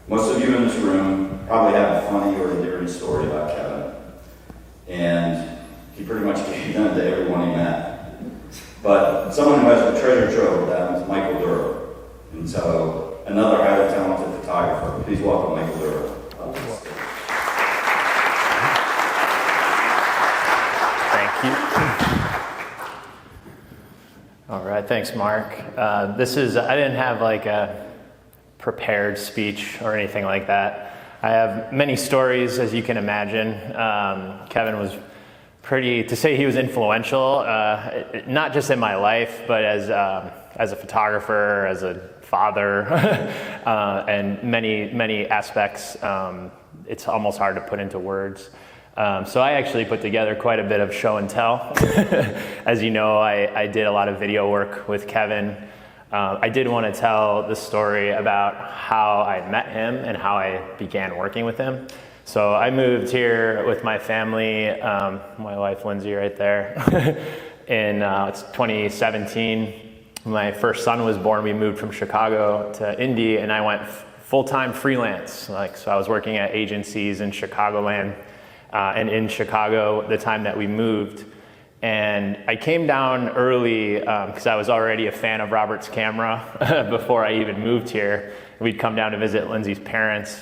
Most of you in this room probably have a funny or endearing story about Kevin. And he pretty much gave them to everyone he met. But someone who has a treasure trove of them is Michael Durr. And so, another highly talented photographer. Please welcome Michael Durr. Thank you. All right, thanks, Mark. I didn't have like a prepared speech or anything like that. I have many stories, as you can imagine. Kevin was to say he was influential, not just in my life, but as a photographer, as a father, and many aspects. It's almost hard to put into words. So I actually put together quite a bit of show and tell. As you know, I did a lot of video work with Kevin. I did want to tell the story about how I met him and how I began working with him. So I moved here with my family, my wife Lindsay right there, in 2017. My first son was born. We moved from Chicago to Indy, and I went full-time freelance. So I was working at agencies in Chicagoland and in Chicago the time that we moved. And I came down early because I was already a fan of Robert's camera before I even moved here. We'd come down to visit Lindsay's parents,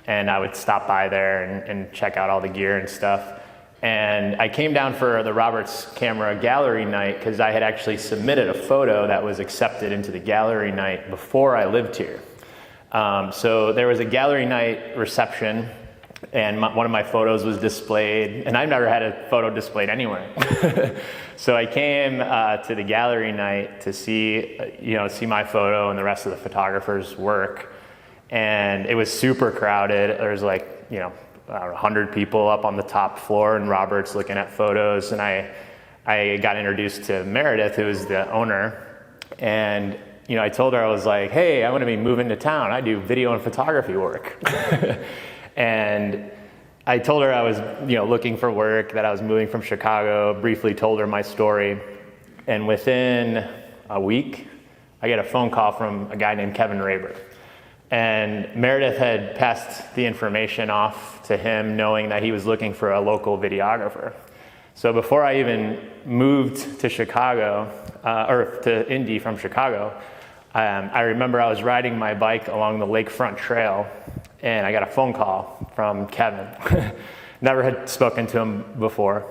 and I would stop by there and check out all the gear and stuff. And I came down for the Robert's camera gallery night because I had actually submitted a photo that was accepted into the gallery night before I lived here. So there was a gallery night reception, and one of my photos was displayed, and I've never had a photo displayed anywhere. So I came to the gallery night to see my photo and the rest of the photographer's work, and it was super crowded. There was 100 people up on the top floor, and Robert's looking at photos, and I got introduced to Meredith, who is the owner, and I told her, I was like, hey, I'm gonna be moving to town. I do video and photography work. And I told her I was looking for work, that I was moving from Chicago, briefly told her my story, and within a week, I get a phone call from a guy named Kevin Raber. And Meredith had passed the information off to him, knowing that he was looking for a local videographer. So before I even moved to Chicago, or to Indy from Chicago, I remember I was riding my bike along the lakefront trail, and I got a phone call from Kevin. Never had spoken to him before.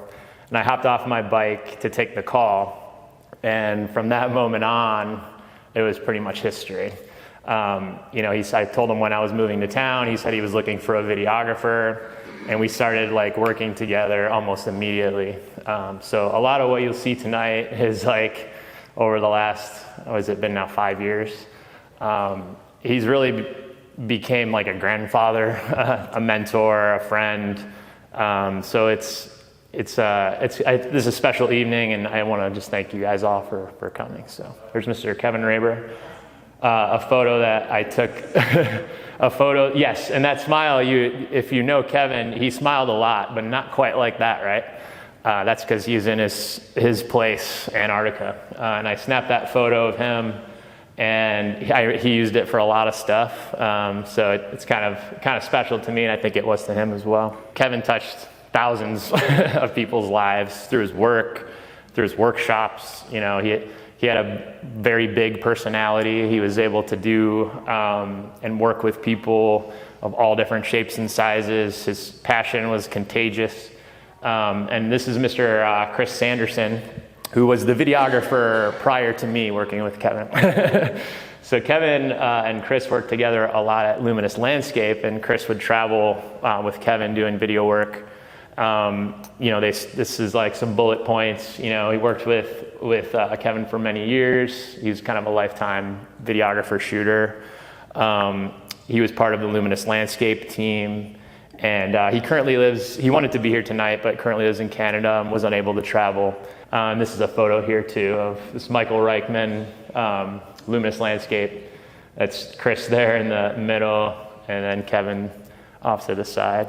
And I hopped off my bike to take the call. And from that moment on, it was pretty much history. I told him when I was moving to town, he said he was looking for a videographer, and we started working together almost immediately. So a lot of what you'll see tonight is over the last, has it been now 5 years? He's really became like a grandfather, a mentor, a friend. So this is a special evening, and I want to just thank you guys all for coming. So there's Mr. Kevin Raber. A photo that I took, yes, and that smile, if you know Kevin, he smiled a lot, but not quite like that, right? That's because he's in his place, Antarctica, and I snapped that photo of him, and he used it for a lot of stuff, so it's kind of special to me, and I think it was to him as well. Kevin touched thousands of people's lives through his work, through his workshops. He had a very big personality. He was able to do and work with people of all different shapes and sizes. His passion was contagious. And this is Mr. Chris Sanderson, who was the videographer prior to me working with Kevin. So Kevin and Chris worked together a lot at Luminous Landscape, and Chris would travel with Kevin doing video work. This is like some bullet points. He worked with Kevin for many years. He was kind of a lifetime videographer shooter. He was part of the Luminous Landscape team, and he wanted to be here tonight, but currently lives in Canada and was unable to travel. This is a photo here too of this Michael Reichman, Luminous Landscape. That's Chris there in the middle, and then Kevin off to the side.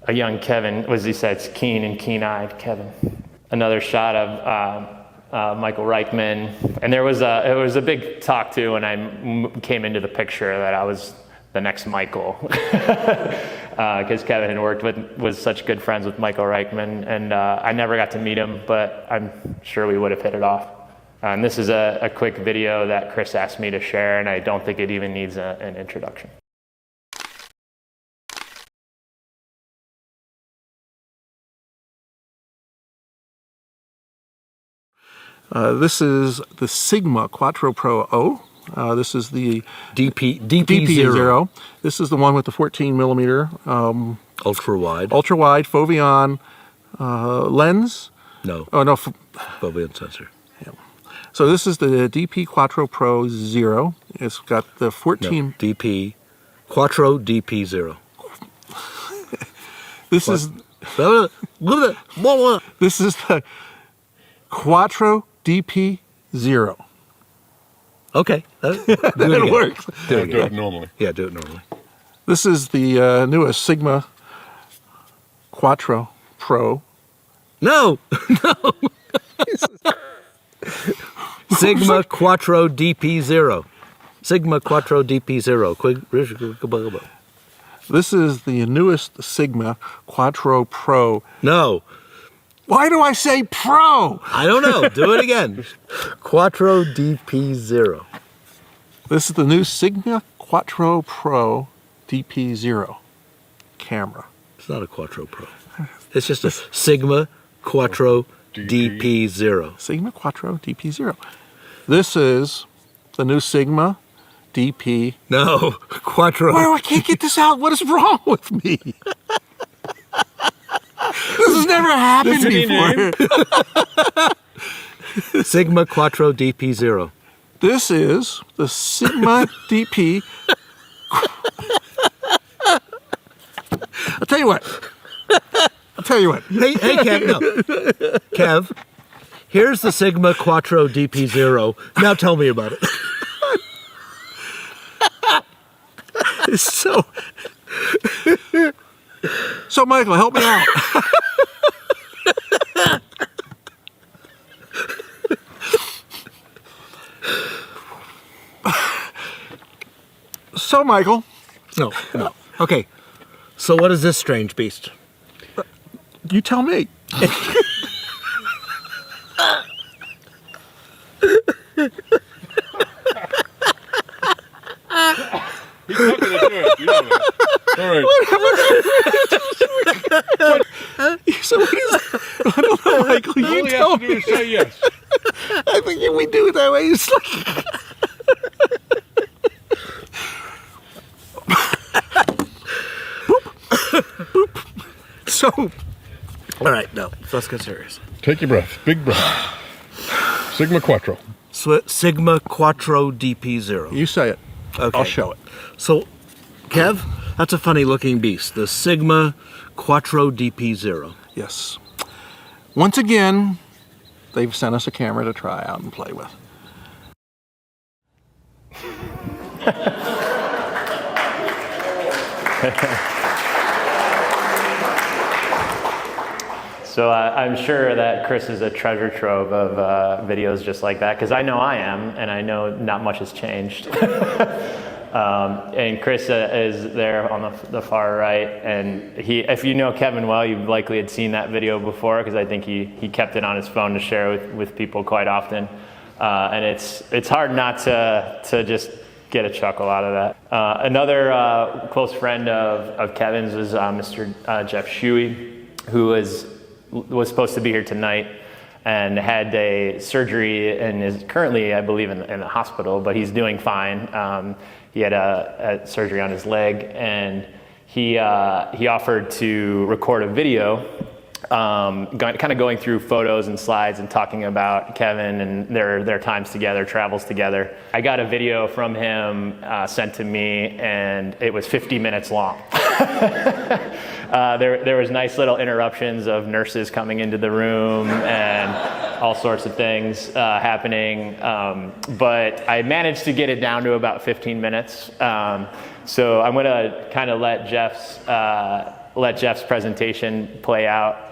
A young Kevin, as he said, it's keen and keen-eyed Kevin. Another shot of Michael Reichman, and it was a big talk too when I came into the picture that the next Michael, because Kevin had was such good friends with Michael Reichman, and I never got to meet him, but I'm sure we would have hit it off. And this is a quick video that Chris asked me to share, and I don't think it even needs an introduction. This is the Sigma Quattro Pro O. This is the DP0. This is the one with the 14 millimeter ultra wide Foveon lens. No. Oh no, Foveon sensor. Yeah. So this is the DP Quattro Pro 0. It's got the 14. No, DP Quattro DP0. This is the Quattro DP0. Okay. It works. Do it normally. Yeah, do it normally. This is the newest Sigma Quattro Pro. No. Sigma Quattro DP0. Sigma Quattro DP0. This is the newest Sigma Quattro Pro. No. Why do I say Pro? I don't know. Do it again. Quattro DP0. This is the new Sigma Quattro Pro DP0 camera. It's not a Quattro Pro. It's just a Sigma Quattro DP0. Sigma Quattro DP0. This is the new Sigma DP. No, Quattro. Why I can't get this out? What is wrong with me? This has never happened before. Sigma Quattro DP0. This is the Sigma DP. I'll tell you what. Hey, Kev, no. Kev, here's the Sigma Quattro DP0. Now tell me about it. So Michael, help me out. So Michael. No. Okay. So what is this strange beast? You tell me. He's not going to do it. You know that. All right. So what is I don't know, Michael. All You he tell has to do me. is say yes. I think if we do it that way, it's like. Boop. Boop. So. All right, no. Let's get serious. Take your breath. Big breath. Sigma Quattro. Sigma Quattro DP0. You say it. Okay. I'll show it. So, Kev, that's a funny looking beast. The Sigma Quattro DP0. Yes. Once again, they've sent us a camera to try out and play with. So I'm sure that Chris is a treasure trove of videos just like that, because I know I am, and I know not much has changed. And Chris is there on the far right, and if you know Kevin well, you likely had seen that video before, because I think he kept it on his phone to share with people quite often. And it's hard not to just get a chuckle out of that. Another close friend of Kevin's was Mr. Jeff Schewe, who was supposed to be here tonight and had a surgery and is currently, I believe, in the hospital, but he's doing fine. He had a surgery on his leg, and he offered to record a video kind of going through photos and slides and talking about Kevin and their times together, travels together. I got a video from him sent to me, and it was 50 minutes long. There was nice little interruptions of nurses coming into the room and all sorts of things happening, but I managed to get it down to about 15 minutes. So I'm gonna kind of let Jeff's presentation play out.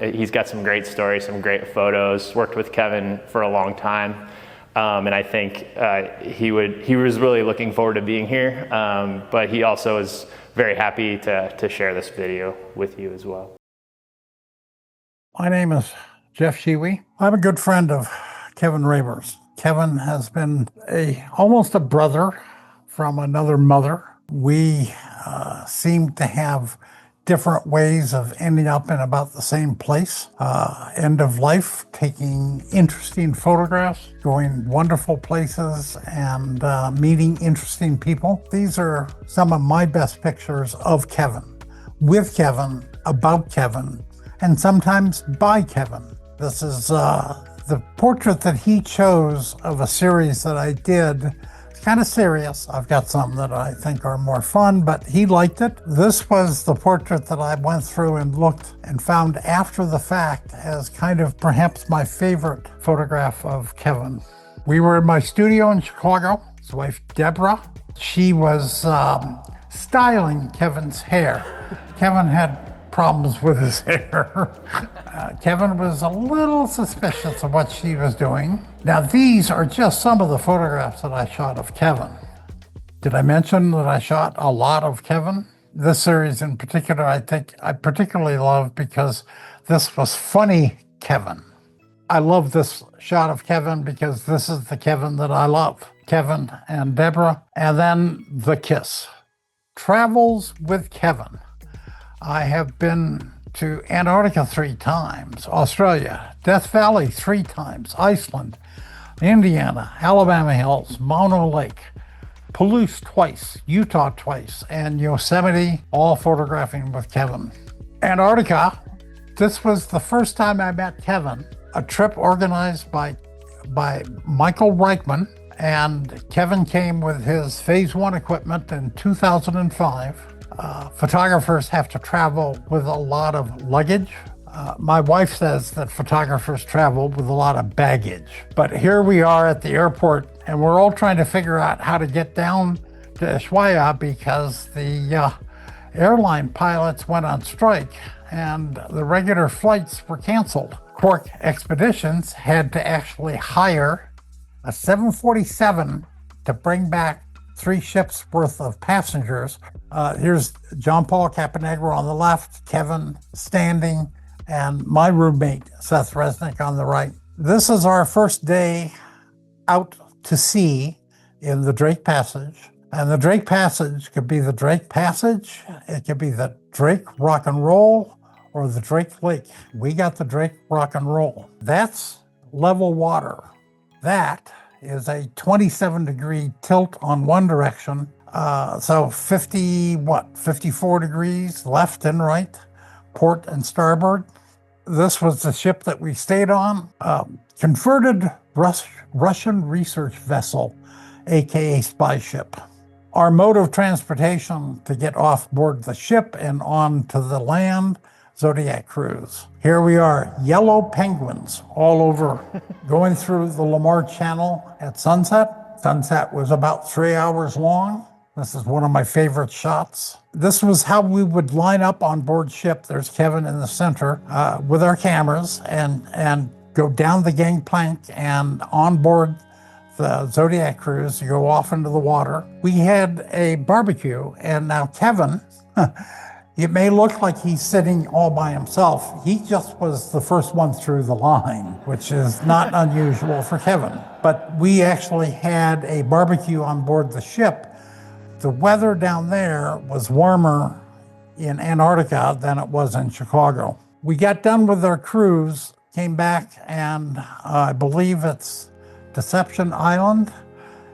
He's got some great stories, some great photos, worked with Kevin for a long time. And I think he was really looking forward to being here, but he also is very happy to share this video with you as well. My name is Jeff Schewe. I'm a good friend of Kevin Raber's. Kevin has been almost a brother from another mother. We seem to have different ways of ending up in about the same place. End of life, taking interesting photographs, going wonderful places, and meeting interesting people. These are some of my best pictures of Kevin, with Kevin, about Kevin, and sometimes by Kevin. This is the portrait that he chose of a series that I did. Kind of serious. I've got some that I think are more fun, but he liked it. This was the portrait that I went through and looked and found after the fact as kind of perhaps my favorite photograph of Kevin. We were in my studio in Chicago. His wife, Deborah, she was styling Kevin's hair. Kevin had problems with his hair. Kevin was a little suspicious of what she was doing. Now, these are just some of the photographs that I shot of Kevin. Did I mention that I shot a lot of Kevin? This series in particular, I think I particularly love because this was funny Kevin. I love this shot of Kevin because this is the Kevin that I love. Kevin and Deborah, and then the kiss. Travels with Kevin. I have been to Antarctica 3 times, Australia, Death Valley 3 times, Iceland, Indiana, Alabama Hills, Mono Lake, Palouse twice, Utah twice, and Yosemite, all photographing with Kevin. Antarctica, this was the first time I met Kevin, a trip organized by Michael Reichman, and Kevin came with his Phase 1 equipment in 2005. Photographers have to travel with a lot of luggage. My wife says that photographers travel with a lot of baggage. But here we are at the airport, and we're all trying to figure out how to get down to Schewe because the airline pilots went on strike and the regular flights were canceled. Cork Expeditions had to actually hire a 747 to bring back 3 ships worth of passengers. Here's John Paul Caponegro on the left, Kevin standing, and my roommate, Seth Resnick, on the right. This is our first day out to sea in the Drake Passage. And the Drake Passage could be the Drake Passage, it could be the Drake Rock and Roll, or the Drake Lake. We got the Drake Rock and Roll. That's level water. That is a 27-degree tilt on one direction. So 54 degrees left and right, port and starboard. This was the ship that we stayed on, converted Russian research vessel, AKA spy ship. Our mode of transportation to get off board the ship and on to the land, Zodiac cruise. Here we are, yellow penguins all over, going through the Lamar Channel at sunset. Sunset was about 3 hours long. This is one of my favorite shots. This was how we would line up on board ship. There's Kevin in the center with our cameras and go down the gangplank and on board the Zodiac cruise, you go off into the water. We had a barbecue, and now Kevin, it may look like he's sitting all by himself. He just was the first one through the line, which is not unusual for Kevin. But we actually had a barbecue on board the ship. The weather down there was warmer in Antarctica than it was in Chicago. We got done with our cruise, came back, and I believe it's Deception Island.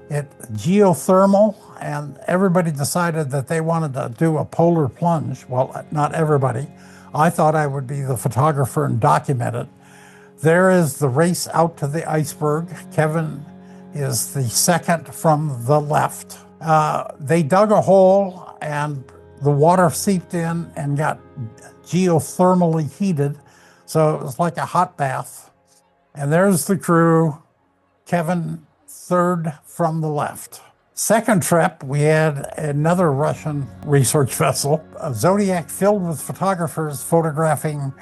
It's geothermal, and everybody decided that they wanted to do a polar plunge. Well, not everybody. I thought I would be the photographer and document it. There is the race out to the iceberg. Kevin is the second from the left. They dug a hole and the water seeped in and got geothermally heated. So it was like a hot bath. And there's the crew, Kevin third from the left. Second trip, we had another Russian research vessel, a Zodiac filled with photographers photographing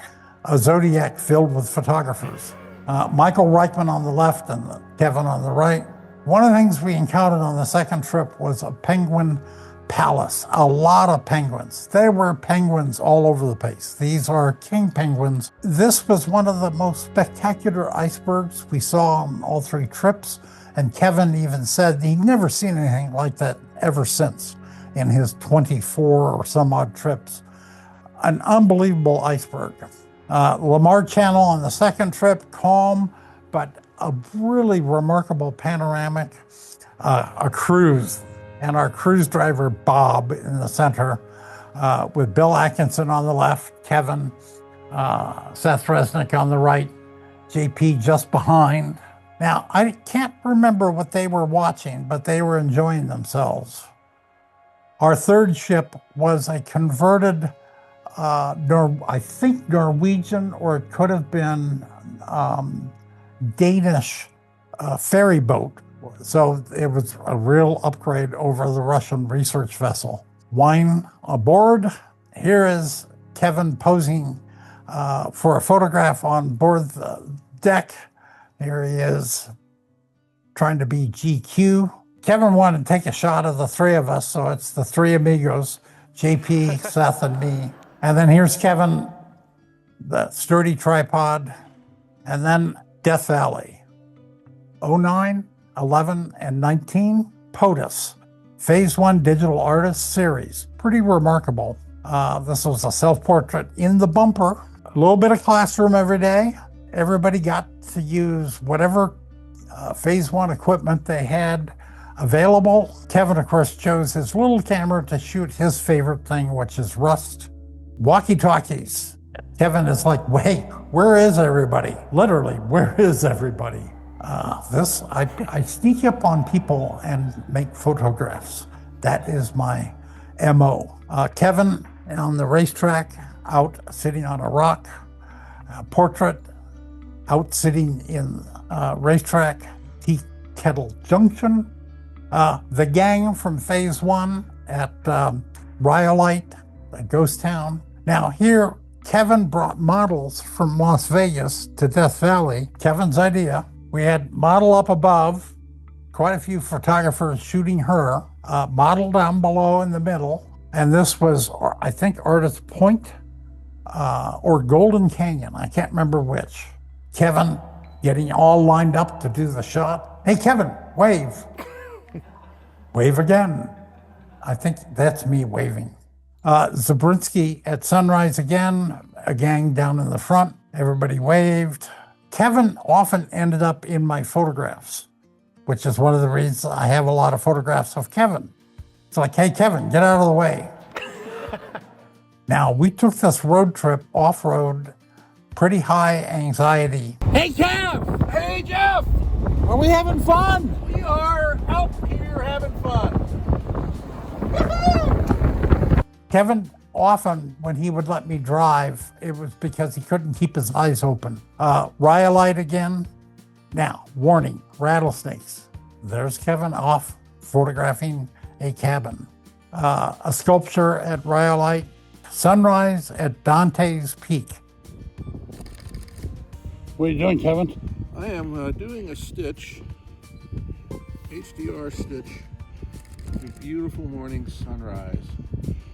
a Zodiac filled with photographers. Michael Reichman on the left and Kevin on the right. One of the things we encountered on the second trip was a penguin palace, a lot of penguins. There were penguins all over the place. These are king penguins. This was one of the most spectacular icebergs we saw on all 3 trips, and Kevin even said he'd never seen anything like that ever since in his 24 or some odd trips. An unbelievable iceberg. Lamar Channel on the second trip, calm, but a really remarkable panoramic, a cruise, and our cruise driver, Bob, in the center, with Bill Atkinson on the left, Kevin, Seth Resnick on the right, JP just behind. Now, I can't remember what they were watching, but they were enjoying themselves. Our third ship was a converted, I think Norwegian, or it could have been Danish ferry boat. So it was a real upgrade over the Russian research vessel. Wine aboard. Here is Kevin posing for a photograph on board the deck. Here he is trying to be GQ. Kevin wanted to take a shot of the 3 of us, so it's the 3 amigos, JP, Seth, and me. And then here's Kevin, the sturdy tripod, and then Death Valley. 09, 11, and 19, POTUS, Phase 1 Digital Artist Series. Pretty remarkable. This was a self-portrait in the bumper. A little bit of classroom every day. Everybody got to use whatever Phase 1 equipment they had available. Kevin, of course, chose his little camera to shoot his favorite thing, which is Rust. Walkie-talkies. Kevin is like, wait, where is everybody? Literally, where is everybody? I sneak up on people and make photographs. That is my MO. Kevin on the racetrack, out sitting on a rock. Portrait, out sitting in racetrack, Tea Kettle Junction. The gang from Phase 1 at Rhyolite, a ghost town. Now here, Kevin brought models from Las Vegas to Death Valley. Kevin's idea. We had model up above, quite a few photographers shooting her, model down below in the middle, and this was, I think, Artist Point or Golden Canyon. I can't remember which. Kevin getting all lined up to do the shot. Hey, Kevin, wave. Wave again. I think that's me waving. Zabrinsky at sunrise again, a gang down in the front. Everybody waved. Kevin often ended up in my photographs, which is one of the reasons I have a lot of photographs of Kevin. It's like, hey, Kevin, get out of the way. Now, we took this road trip off-road, pretty high anxiety. Hey, Kev! Hey, Jeff! Are we having fun? We are out here having fun. Woo-hoo! Kevin, often when he would let me drive, it was because he couldn't keep his eyes open. Rhyolite again. Now, warning, rattlesnakes. There's Kevin off photographing a cabin. A sculpture at Rhyolite. Sunrise at Dante's Peak. What are you doing, Kevin? I am doing a stitch, HDR stitch, of a beautiful morning sunrise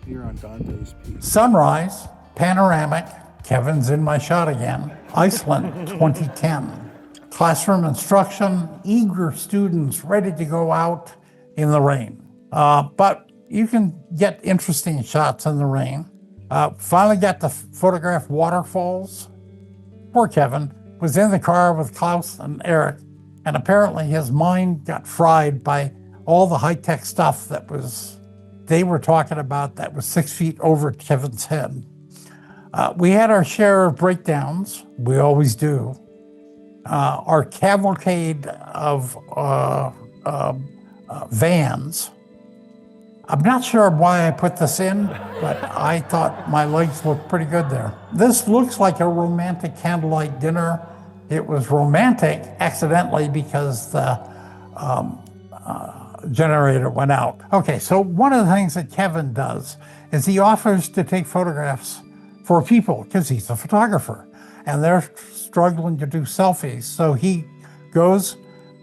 here on Dante's Peak. Sunrise, panoramic. Kevin's in my shot again. Iceland, 2010. Classroom instruction, eager students ready to go out in the rain. But you can get interesting shots in the rain. Finally got to photograph waterfalls. Poor Kevin was in the car with Klaus and Eric, and apparently his mind got fried by all the high-tech stuff they were talking about that was 6 feet over Kevin's head. We had our share of breakdowns. We always do. Our cavalcade of vans. I'm not sure why I put this in, but I thought my legs looked pretty good there. This looks like a romantic candlelight dinner. It was romantic accidentally because the generator went out. Okay, so one of the things that Kevin does is he offers to take photographs for people because he's a photographer. and they're struggling to do selfies. So he goes,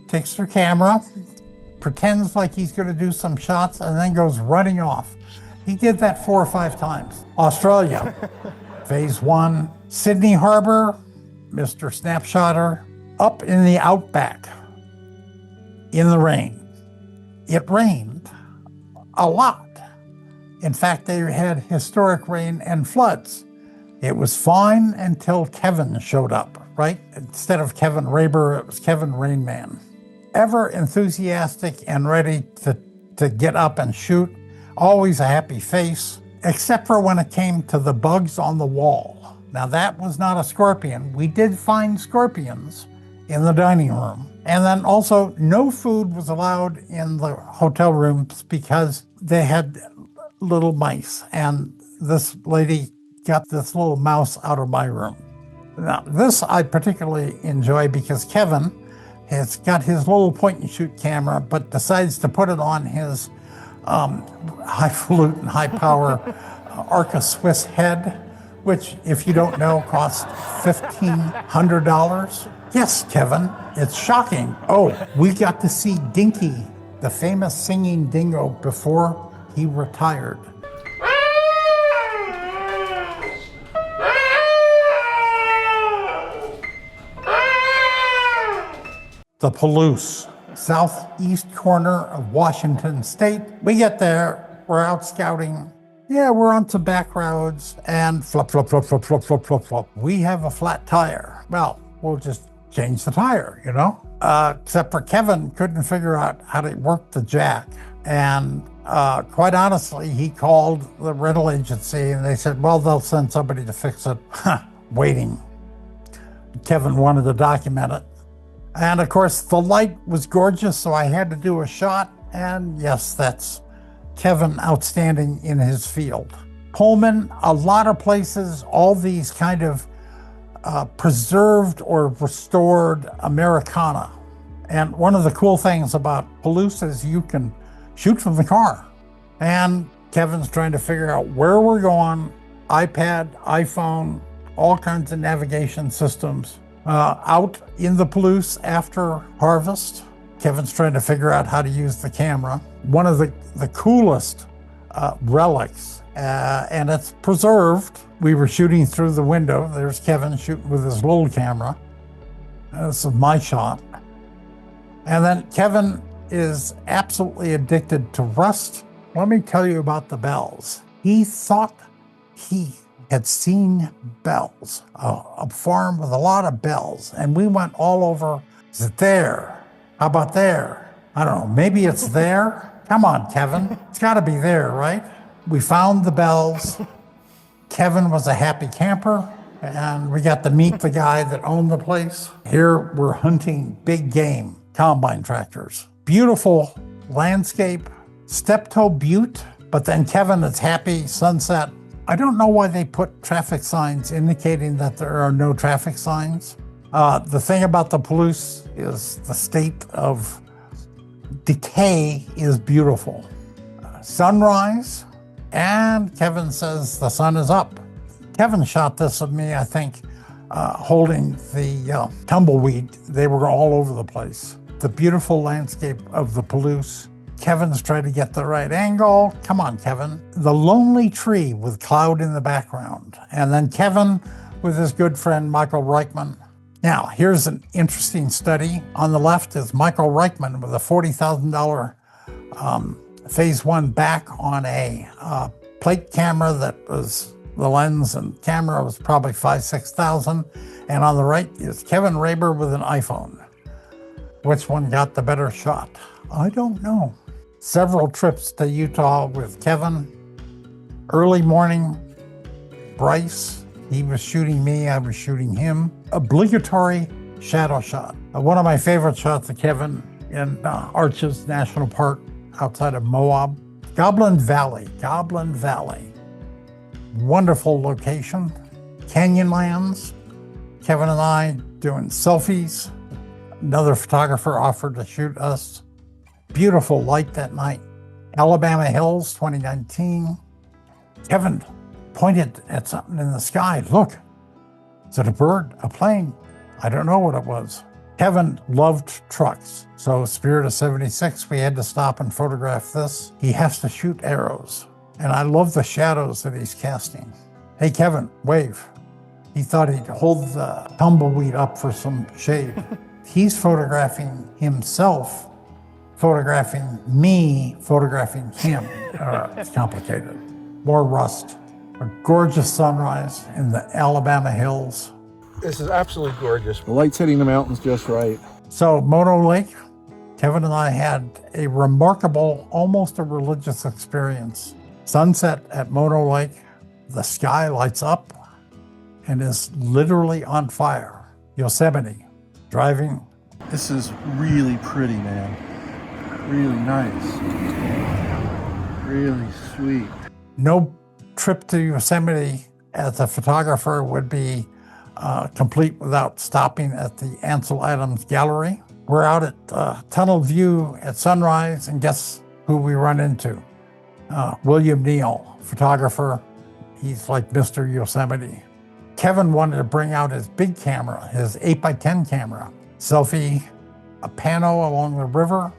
takes their camera, pretends like he's going to do some shots, and then goes running off. He did that 4 or 5 times. Australia, phase 1. Sydney Harbor, Mr. Snapshotter, up in the outback in the rain. It rained a lot. In fact, they had historic rain and floods. It was fine until Kevin showed up, right? Instead of Kevin Raber, it was Kevin Rainman. Ever enthusiastic and ready to get up and shoot, always a happy face, except for when it came to the bugs on the wall. Now that was not a scorpion. We did find scorpions in the dining room. And then also no food was allowed in the hotel rooms because they had little mice. And this lady got this little mouse out of my room. Now this I particularly enjoy because Kevin has got his little point and shoot camera, but decides to put it on his highfalutin, high power Arca Swiss head, which, if you don't know, costs $1,500. Yes, Kevin, it's shocking. Oh, we got to see Dinky, the famous singing dingo, before he retired. The Palouse, southeast corner of Washington State. We get there, we're out scouting. Yeah, we're on some back roads and flop, flop, flop, flop, flop, flop, flop, flop. We have a flat tire. Well, we'll just change the tire, you know? Except for Kevin couldn't figure out how to work the jack. And quite honestly, he called the rental agency and they said, well, they'll send somebody to fix it. Waiting. Kevin wanted to document it. And of course, the light was gorgeous, so I had to do a shot. And yes, that's Kevin outstanding in his field. Pullman, a lot of places, all these kind of preserved or restored Americana. And one of the cool things about Palouse is you can shoot from the car. And Kevin's trying to figure out where we're going, iPad, iPhone, all kinds of navigation systems. Out in the Palouse after harvest, Kevin's trying to figure out how to use the camera. One of the coolest relics, and it's preserved. We were shooting through the window. There's Kevin shooting with his little camera. This is my shot. And then Kevin is absolutely addicted to rust. Let me tell you about the bells. He thought he had seen bells, a farm with a lot of bells. And we went all over. Is it there? How about there? I don't know, maybe it's there? Come on, Kevin. It's gotta be there, right? We found the bells. Kevin was a happy camper, and we got to meet the guy that owned the place. Here we're hunting big game, combine tractors. Beautiful landscape, Steptoe Butte, but then Kevin is happy, sunset. I don't know why they put traffic signs indicating that there are no traffic signs. The thing about the Palouse is the state of decay is beautiful. Sunrise, and Kevin says the sun is up. Kevin shot this of me, I think, holding the tumbleweed. They were all over the place. The beautiful landscape of the Palouse. Kevin's trying to get the right angle. Come on, Kevin. The lonely tree with cloud in the background. And then Kevin with his good friend, Michael Reichman. Now, here's an interesting study. On the left is Michael Reichman with a $40,000 phase 1 back on a plate camera that was, the lens and camera was probably $5,000-$6,000. And on the right is Kevin Raber with an iPhone. Which one got the better shot? I don't know. Several trips to Utah with Kevin. Early morning, Bryce, he was shooting me, I was shooting him. Obligatory shadow shot. One of my favorite shots of Kevin in Arches National Park outside of Moab. Goblin Valley. Wonderful location. Canyonlands. Kevin and I doing selfies. Another photographer offered to shoot us. Beautiful light that night. Alabama Hills, 2019. Kevin pointed at something in the sky. Look, Is it a bird? A plane? I don't know what it was. Kevin loved trucks. So Spirit of 76, we had to stop and photograph this. He has to shoot arrows. And I love the shadows that he's casting. Hey, Kevin, wave. He thought he'd hold the tumbleweed up for some shade. He's photographing himself, photographing me, photographing him. It's complicated. More rust. A gorgeous sunrise in the Alabama hills. This is absolutely gorgeous. The light's hitting the mountains just right. So Mono Lake, Kevin and I had a remarkable, almost a religious experience. Sunset at Mono Lake, the sky lights up and is literally on fire. Yosemite, driving. This is really pretty, man. Really nice. Really sweet. No trip to Yosemite as a photographer would be complete without stopping at the Ansel Adams Gallery. We're out at Tunnel View at sunrise, and guess who we run into? William Neal, photographer. He's like Mr. Yosemite. Kevin wanted to bring out his big camera, his 8x10 camera. Selfie, a pano along the river.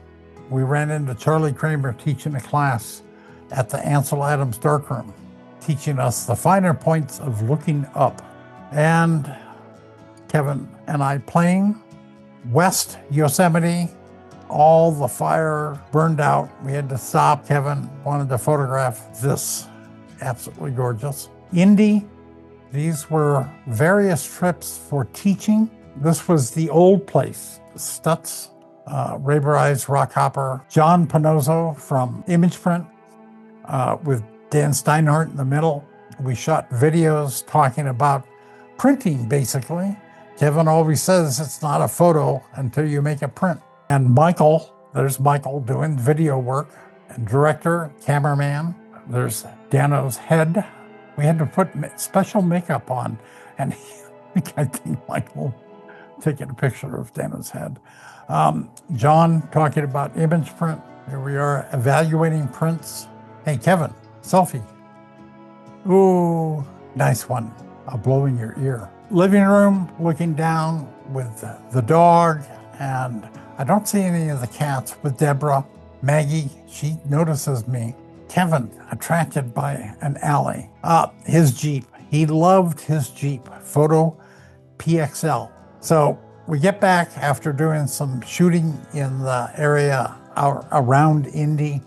We ran into Charlie Kramer teaching a class at the Ansel Adams darkroom, teaching us the finer points of looking up. And Kevin and I playing West Yosemite, all the fire burned out. We had to stop. Kevin wanted to photograph this, absolutely gorgeous. Indy, these were various trips for teaching. This was the old place, Stutz, Raber Eyes, Rockhopper, John Panozzo from Image Print, with Dan Steinhardt in the middle. We shot videos talking about printing, basically. Kevin always says it's not a photo until you make a print. And Michael, there's Michael doing video work, and director, cameraman. There's Dano's head. We had to put special makeup on, and I think Michael taking a picture of Dano's head. John talking about image print. Here we are evaluating prints. Hey, Kevin, selfie. Ooh, nice one. I'll blow in your ear. Living room, looking down with the dog, and I don't see any of the cats with Deborah. Maggie, she notices me. Kevin, attracted by an alley. His Jeep. He loved his Jeep, photoPXL. So we get back after doing some shooting in the area around Indy,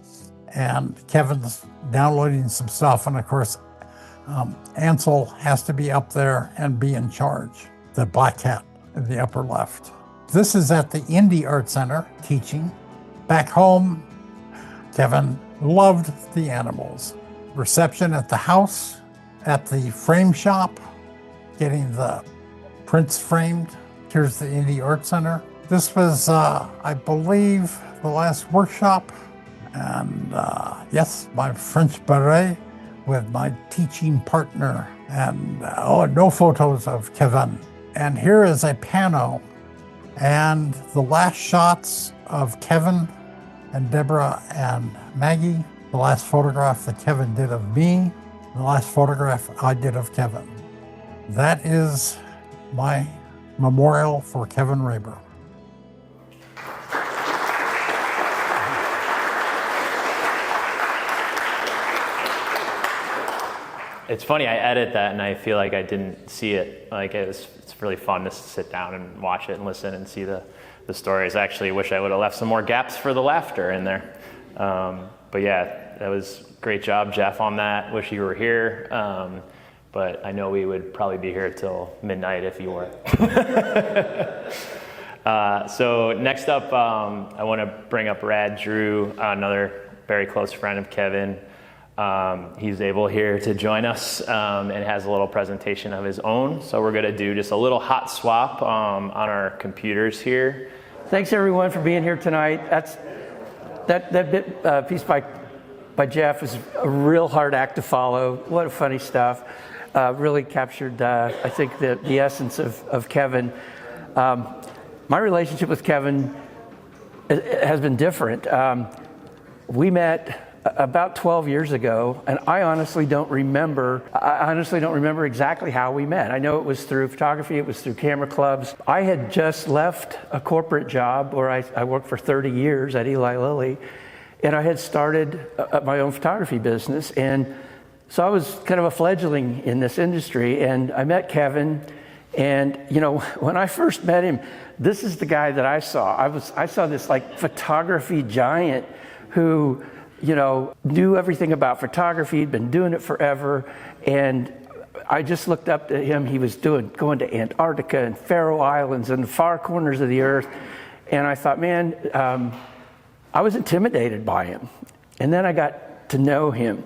and Kevin's downloading some stuff, and of course, Ansel has to be up there and be in charge, the black cat in the upper left. This is at the Indy Art Center teaching. Back home, Kevin loved the animals. Reception at the house, at the frame shop, getting the prints framed. Here's the Indy Art Center. This was, I believe, the last workshop. And yes, my French beret with my teaching partner. And no photos of Kevin. And here is a pano. And the last shots of Kevin and Deborah and Maggie. The last photograph that Kevin did of me. The last photograph I did of Kevin. That is my memorial for Kevin Raber. It's funny, I edit that and I feel like I didn't see it. Like it's really fun to sit down and watch it and listen and see the stories. I actually wish I would have left some more gaps for the laughter in there. But yeah, that was a great job, Jeff, on that. Wish you were here. But I know we would probably be here till midnight if you weren't. So next up, I want to bring up Rad Drew, another very close friend of Kevin. He's able here to join us and has a little presentation of his own. So we're going to do just a little hot swap on our computers here. Thanks everyone for being here tonight. That piece by Jeff was a real hard act to follow. What a funny stuff. Really captured, I think, the essence of Kevin. My relationship with Kevin has been different. We met about 12 years ago, and I honestly don't remember exactly how we met. I know it was through photography, it was through camera clubs. I had just left a corporate job where I worked for 30 years at Eli Lilly, and I had started my own photography business. And so I was kind of a fledgling in this industry, and I met Kevin. And, you know, when I first met him, this is the guy that I saw. I saw this like photography giant who, you know, knew everything about photography. He'd been doing it forever. And I just looked up to him. He was going to Antarctica and Faroe Islands and the far corners of the earth. And I thought, man, I was intimidated by him. And then I got to know him.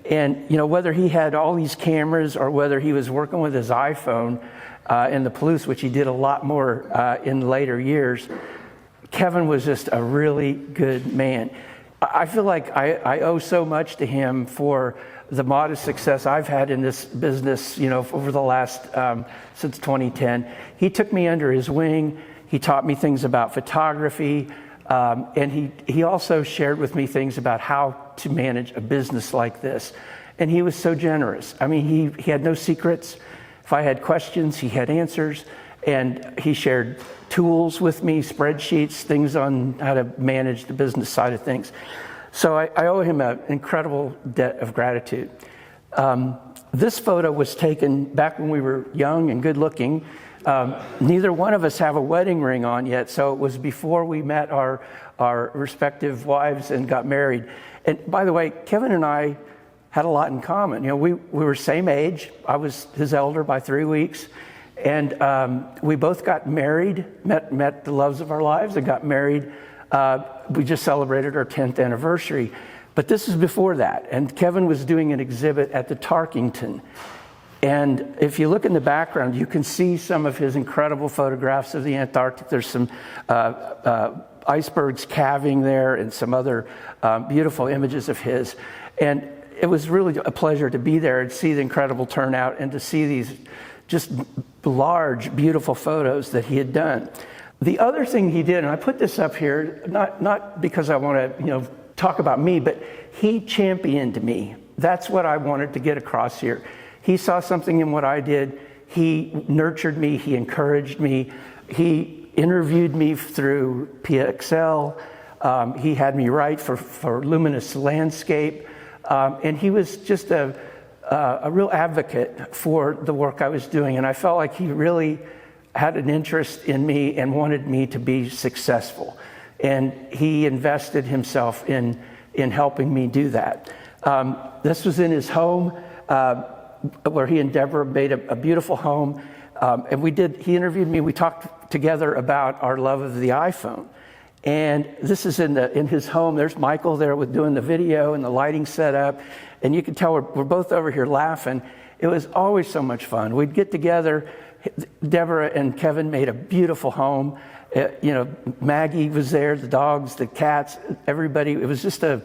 And, you know, whether he had all these cameras or whether he was working with his iPhone in the Palouse, which he did a lot more in later years, Kevin was just a really good man. I feel like I owe so much to him for the modest success I've had in this business, you know, over the last, since 2010. He took me under his wing. He taught me things about photography. And he also shared with me things about how to manage a business like this. And he was so generous. I mean, he had no secrets. If I had questions, he had answers. And he shared tools with me, spreadsheets, things on how to manage the business side of things. So I owe him an incredible debt of gratitude. This photo was taken back when we were young and good looking. Neither one of us have a wedding ring on yet, so it was before we met our respective wives and got married. And by the way, Kevin and I had a lot in common. You know, we were same age. I was his elder by 3 weeks. And we both got married, met the loves of our lives and got married. We just celebrated our 10th anniversary. But this is before that. And Kevin was doing an exhibit at the Tarkington. And if you look in the background, you can see some of his incredible photographs of the Antarctic. There's some icebergs calving there and some other beautiful images of his. And it was really a pleasure to be there and see the incredible turnout and to see these just large, beautiful photos that he had done. The other thing he did, and I put this up here, not because I want to, talk about me, but he championed me. That's what I wanted to get across here. He saw something in what I did. He nurtured me. He encouraged me. He interviewed me through PXL. He had me write for Luminous Landscape. And he was just a real advocate for the work I was doing. And I felt like he really had an interest in me and wanted me to be successful. And he invested himself in helping me do that. This was in his home, where he and Deborah made a beautiful home. And he interviewed me. We talked together about our love of the iPhone. And this is in his home. There's Michael there with doing the video and the lighting setup. And you can tell we're both over here laughing. It was always so much fun. We'd get together. Deborah and Kevin made a beautiful home. Maggie was there, the dogs, the cats, everybody. It was just a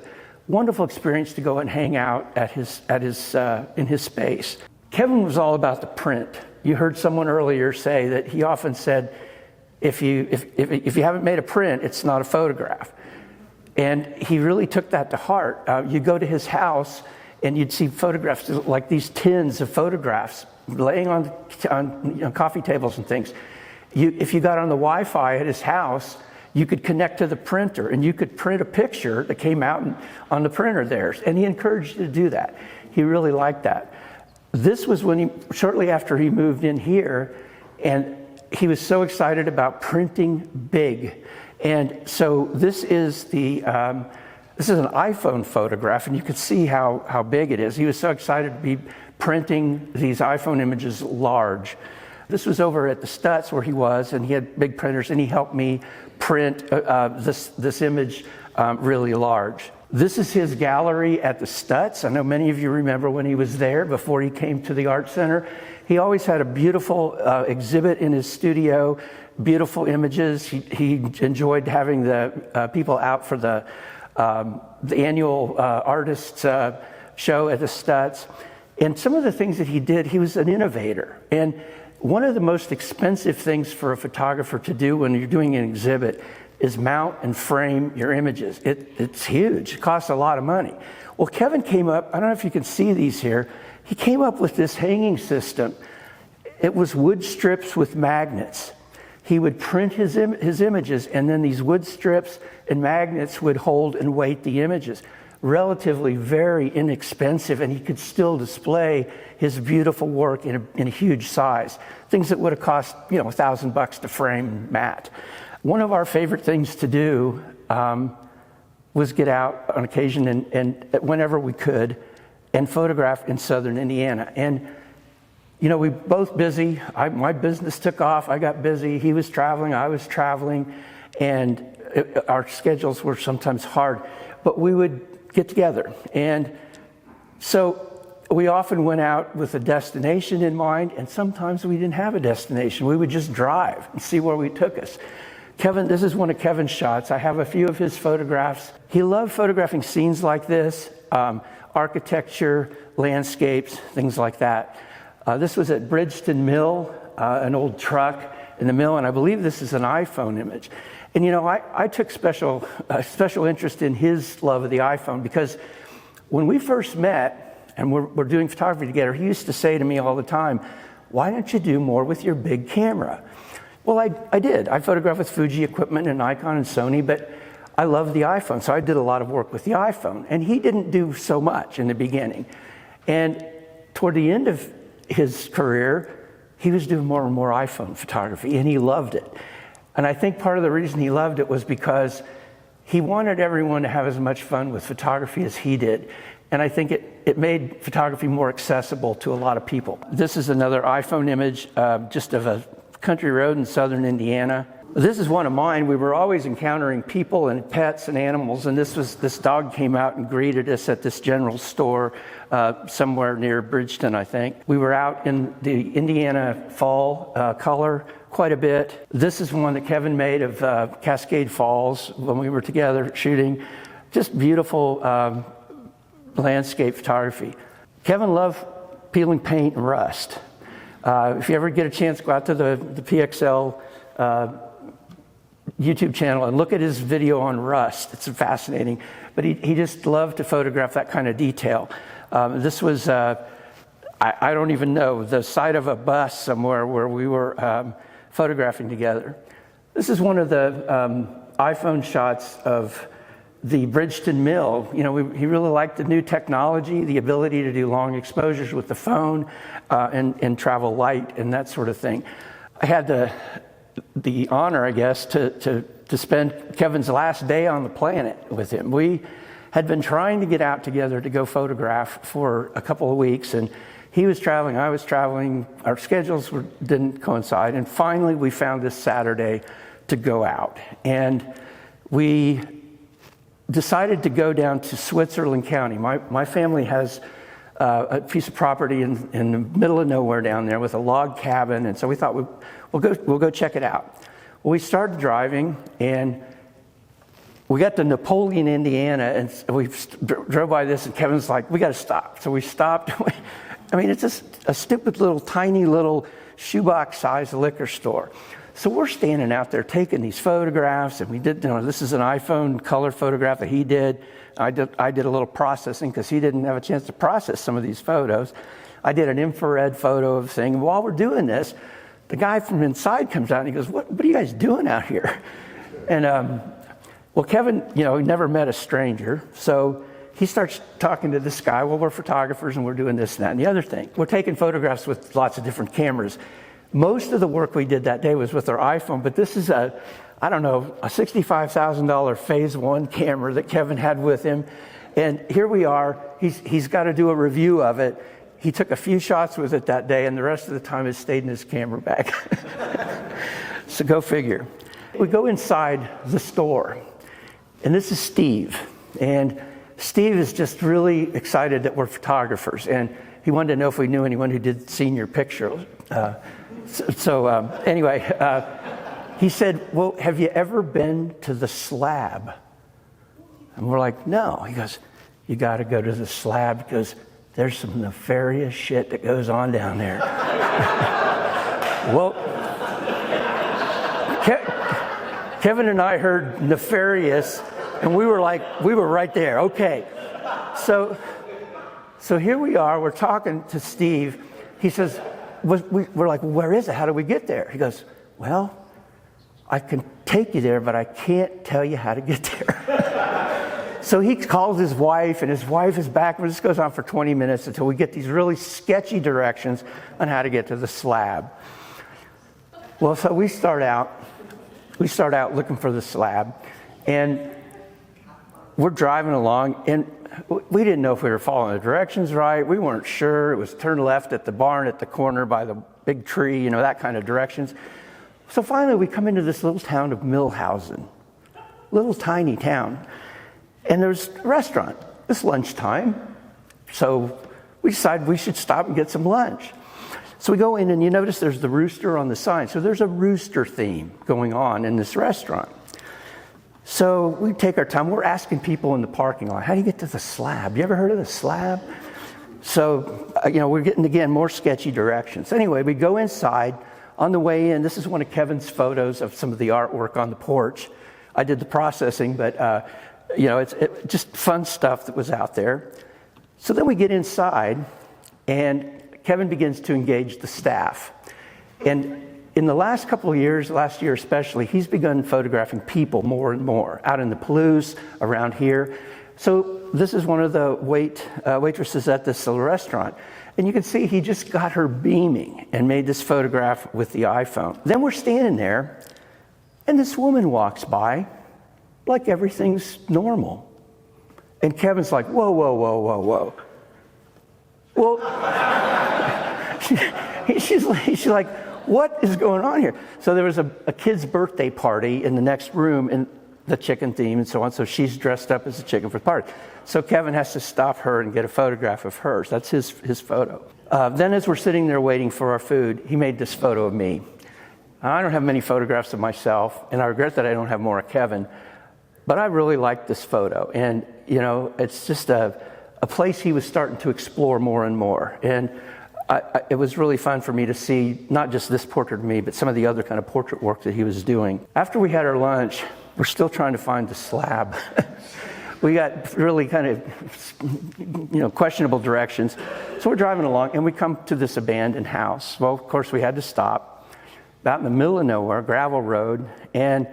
wonderful experience to go and hang out in his space. Kevin was all about the print. You heard someone earlier say that he often said, if you haven't made a print, it's not a photograph. And he really took that to heart. You go to his house and you'd see photographs, like these tins of photographs laying on coffee tables and things. If you got on the Wi-Fi at his house, you could connect to the printer and you could print a picture that came out on the printer there. And he encouraged you to do that. He really liked that. This was shortly after he moved in here, and he was so excited about printing big. And so this is an iPhone photograph, and you can see how big it is. He was so excited to be printing these iPhone images large. This was over at the Stutz where he was, and he had big printers, and he helped me print this image really large. This is his gallery at the Stutz. I know many of you remember when he was there before he came to the Art Center. He always had a beautiful exhibit in his studio, beautiful images. He enjoyed having the people out for the annual artists show at the Stutz. And some of the things that he did, he was an innovator. And one of the most expensive things for a photographer to do when you're doing an exhibit is mount and frame your images. It's huge. It costs a lot of money. Well, Kevin came up, I don't know if you can see these here, he came up with this hanging system. It was wood strips with magnets. He would print his images, and then these wood strips and magnets would hold and weight the images. Relatively very inexpensive, and he could still display his beautiful work in a huge size. Things that would have cost, $1,000 to frame and mat. One of our favorite things to do was get out on occasion and whenever we could and photograph in southern Indiana. And we both busy. My business took off. I got busy. He was traveling. I was traveling, and our schedules were sometimes hard. But we would get together, and so we often went out with a destination in mind, and sometimes we didn't have a destination. We would just drive and see where we took us. Kevin, this is one of Kevin's shots. I have a few of his photographs. He loved photographing scenes like this, architecture, landscapes, things like that. This was at Bridgeton Mill, an old truck in the mill, and I believe this is an iPhone image. And I took special interest in his love of the iPhone because when we first met and we're doing photography together, he used to say to me all the time, "Why don't you do more with your big camera?" Well, I did. I photographed with Fuji equipment and Nikon and Sony, but I love the iPhone, so I did a lot of work with the iPhone. And he didn't do so much in the beginning. And toward the end of his career, he was doing more and more iPhone photography, and he loved it. And I think part of the reason he loved it was because he wanted everyone to have as much fun with photography as he did. And I think it made photography more accessible to a lot of people. This is another iPhone image just of a country road in southern Indiana. This is one of mine. We were always encountering people and pets and animals, and this dog came out and greeted us at this general store somewhere near Bridgeton, I think. We were out in the Indiana fall color quite a bit. This is one that Kevin made of Cascade Falls when we were together shooting. Just beautiful landscape photography. Kevin loved peeling paint and rust. If you ever get a chance, go out to the PXL YouTube channel and look at his video on rust. It's fascinating. But he just loved to photograph that kind of detail. This was, I don't even know, the side of a bus somewhere where we were photographing together. This is one of the iPhone shots of the Bridgeton Mill. He really liked the new technology, the ability to do long exposures with the phone and travel light and that sort of thing. I had the honor, I guess, to spend Kevin's last day on the planet with him. We had been trying to get out together to go photograph for a couple of weeks, and he was traveling, I was traveling, our schedules didn't coincide, and finally we found this Saturday to go out. And we decided to go down to Switzerland County. My family has a piece of property in the middle of nowhere down there with a log cabin, and so we thought we'll go check it out. Well, we started driving, and we got to Napoleon, Indiana, and we drove by this, and Kevin's like, "We got to stop." So we stopped. I mean, it's just a stupid little, tiny little shoebox-sized liquor store. So we're standing out there taking these photographs, and we did, this is an iPhone color photograph that he did. I did a little processing because he didn't have a chance to process some of these photos. I did an infrared photo of the thing. And while we're doing this, the guy from inside comes out and he goes, what are you guys doing out here? And, well, Kevin, he never met a stranger. So he starts talking to this guy. Well, we're photographers and we're doing this and that and the other thing. We're taking photographs with lots of different cameras. Most of the work we did that day was with our iPhone, but this is a $65,000 phase one camera that Kevin had with him. And here we are. He's got to do a review of it. He took a few shots with it that day, and the rest of the time it stayed in his camera bag. So go figure. We go inside the store, and this is Steve. And Steve is just really excited that we're photographers, and he wanted to know if we knew anyone who did senior pictures. Anyway, he said, well, have you ever been to the Slab? And we're like, no. He goes, you got to go to the Slab because there's some nefarious shit that goes on down there. Well, Kevin and I heard nefarious, and we were right there. Okay. So here we are, we're talking to Steve. He says, we're like, well, where is it? How do we get there? He goes, well, I can take you there, but I can't tell you how to get there. So he calls his wife, and his wife is back. This goes on for 20 minutes until we get these really sketchy directions on how to get to the slab. Well, so we start out looking for the slab, and we're driving along, and we didn't know if we were following the directions right. We weren't sure. It was turn left at the barn at the corner by the big tree, that kind of directions. So finally, we come into this little town of Millhausen, little tiny town, and there's a restaurant. It's lunchtime, so we decided we should stop and get some lunch. So we go in, and you notice there's the rooster on the sign. So there's a rooster theme going on in this restaurant. So we take our time. We're asking people in the parking lot, how do you get to the slab? You ever heard of the slab? So, we're getting, again, more sketchy directions. Anyway, we go inside. On the way in, this is one of Kevin's photos of some of the artwork on the porch. I did the processing, but, it's just fun stuff that was out there. So then we get inside, and Kevin begins to engage the staff. And in the last couple of years, last year especially, he's begun photographing people more and more out in the Palouse, around here. So this is one of the waitresses at this little restaurant. And you can see he just got her beaming and made this photograph with the iPhone. Then we're standing there, and this woman walks by like everything's normal. And Kevin's like, whoa, whoa, whoa, whoa, whoa. Well, she's like, what is going on here? So there was a kid's birthday party in the next room in the chicken theme and so on. So she's dressed up as a chicken for the party. So Kevin has to stop her and get a photograph of her. So that's his photo. Then as we're sitting there waiting for our food, he made this photo of me. I don't have many photographs of myself, and I regret that I don't have more of Kevin. But I really like this photo. And, it's just a place he was starting to explore more and more. And it was really fun for me to see not just this portrait of me, but some of the other kind of portrait work that he was doing. After we had our lunch, we're still trying to find the slab. We got really kind of, questionable directions. So we're driving along, and we come to this abandoned house. Well, of course, we had to stop out in the middle of nowhere, gravel road, and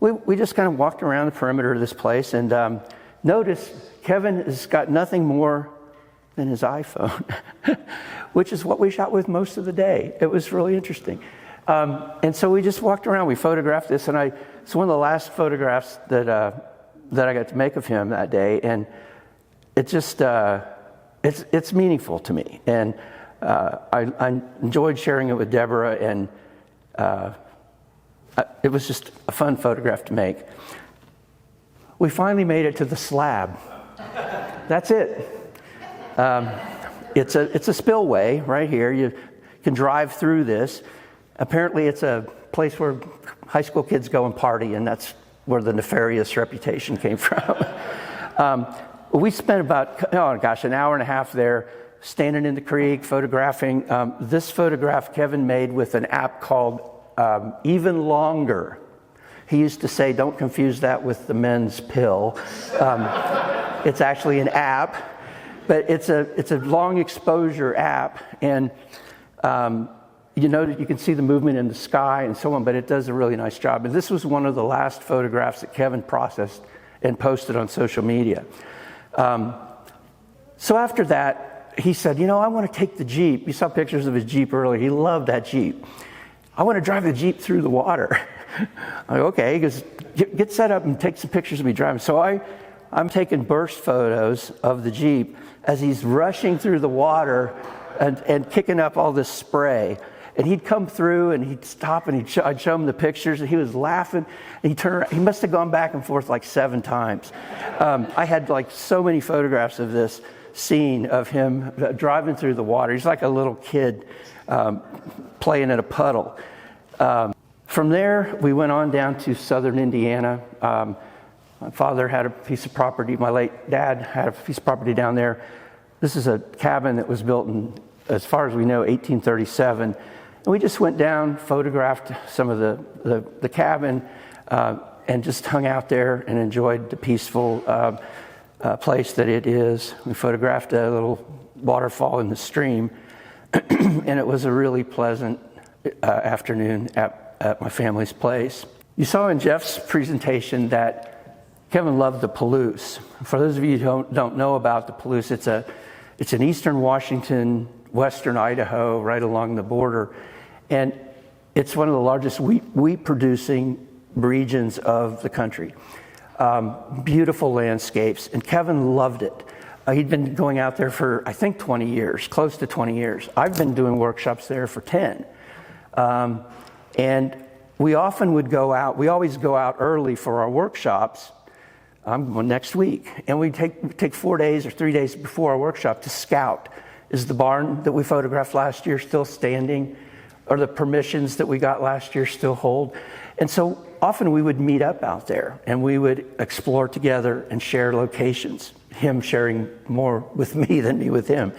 we just kind of walked around the perimeter of this place, and notice Kevin has got nothing more than his iPhone, which is what we shot with most of the day. It was really interesting. And so we just walked around. We photographed this, and it's one of the last photographs that I got to make of him that day, and it just it's meaningful to me. And I enjoyed sharing it with Deborah, and it was just a fun photograph to make. We finally made it to the slab. That's it. It's a spillway right here. You can drive through this. Apparently, it's a place where high school kids go and party, and that's where the nefarious reputation came from. We spent about, an hour and a half there, standing in the creek, photographing. This photograph Kevin made with an app called Even Longer. He used to say, don't confuse that with the men's pill. It's actually an app. But it's a long exposure app, and you can see the movement in the sky and so on, but it does a really nice job. And this was one of the last photographs that Kevin processed and posted on social media. So after that, he said, I want to take the Jeep. You saw pictures of his Jeep earlier. He loved that Jeep. I want to drive the Jeep through the water. I'm like, okay. He goes, get set up and take some pictures of me driving. So I'm taking burst photos of the Jeep as he's rushing through the water and kicking up all this spray. And he'd come through, and he'd stop, and I'd show him the pictures, and he was laughing. And he'd turn around. He must have gone back and forth like 7 times. I had so many photographs of this scene of him driving through the water. He's like a little kid playing in a puddle. From there, we went on down to southern Indiana. My father had a piece of property. My late dad had a piece of property down there. This is a cabin that was built in, as far as we know, 1837. And we just went down, photographed some of the cabin, and just hung out there and enjoyed the peaceful place that it is. We photographed a little waterfall in the stream, and it was a really pleasant afternoon at my family's place. You saw in Jeff's presentation that Kevin loved the Palouse. For those of you who don't know about the Palouse, it's in eastern Washington, western Idaho, right along the border, and it's one of the largest wheat producing regions of the country. Beautiful landscapes, and Kevin loved it. He'd been going out there for, I think, 20 years, close to 20 years. I've been doing workshops there for 10. And we often would go out, we always go out early for our workshops. I'm going next week. And we take 4 days or 3 days before our workshop to scout. Is the barn that we photographed last year still standing? Or the permissions that we got last year still hold? And so often we would meet up out there and we would explore together and share locations. Him sharing more with me than me with him.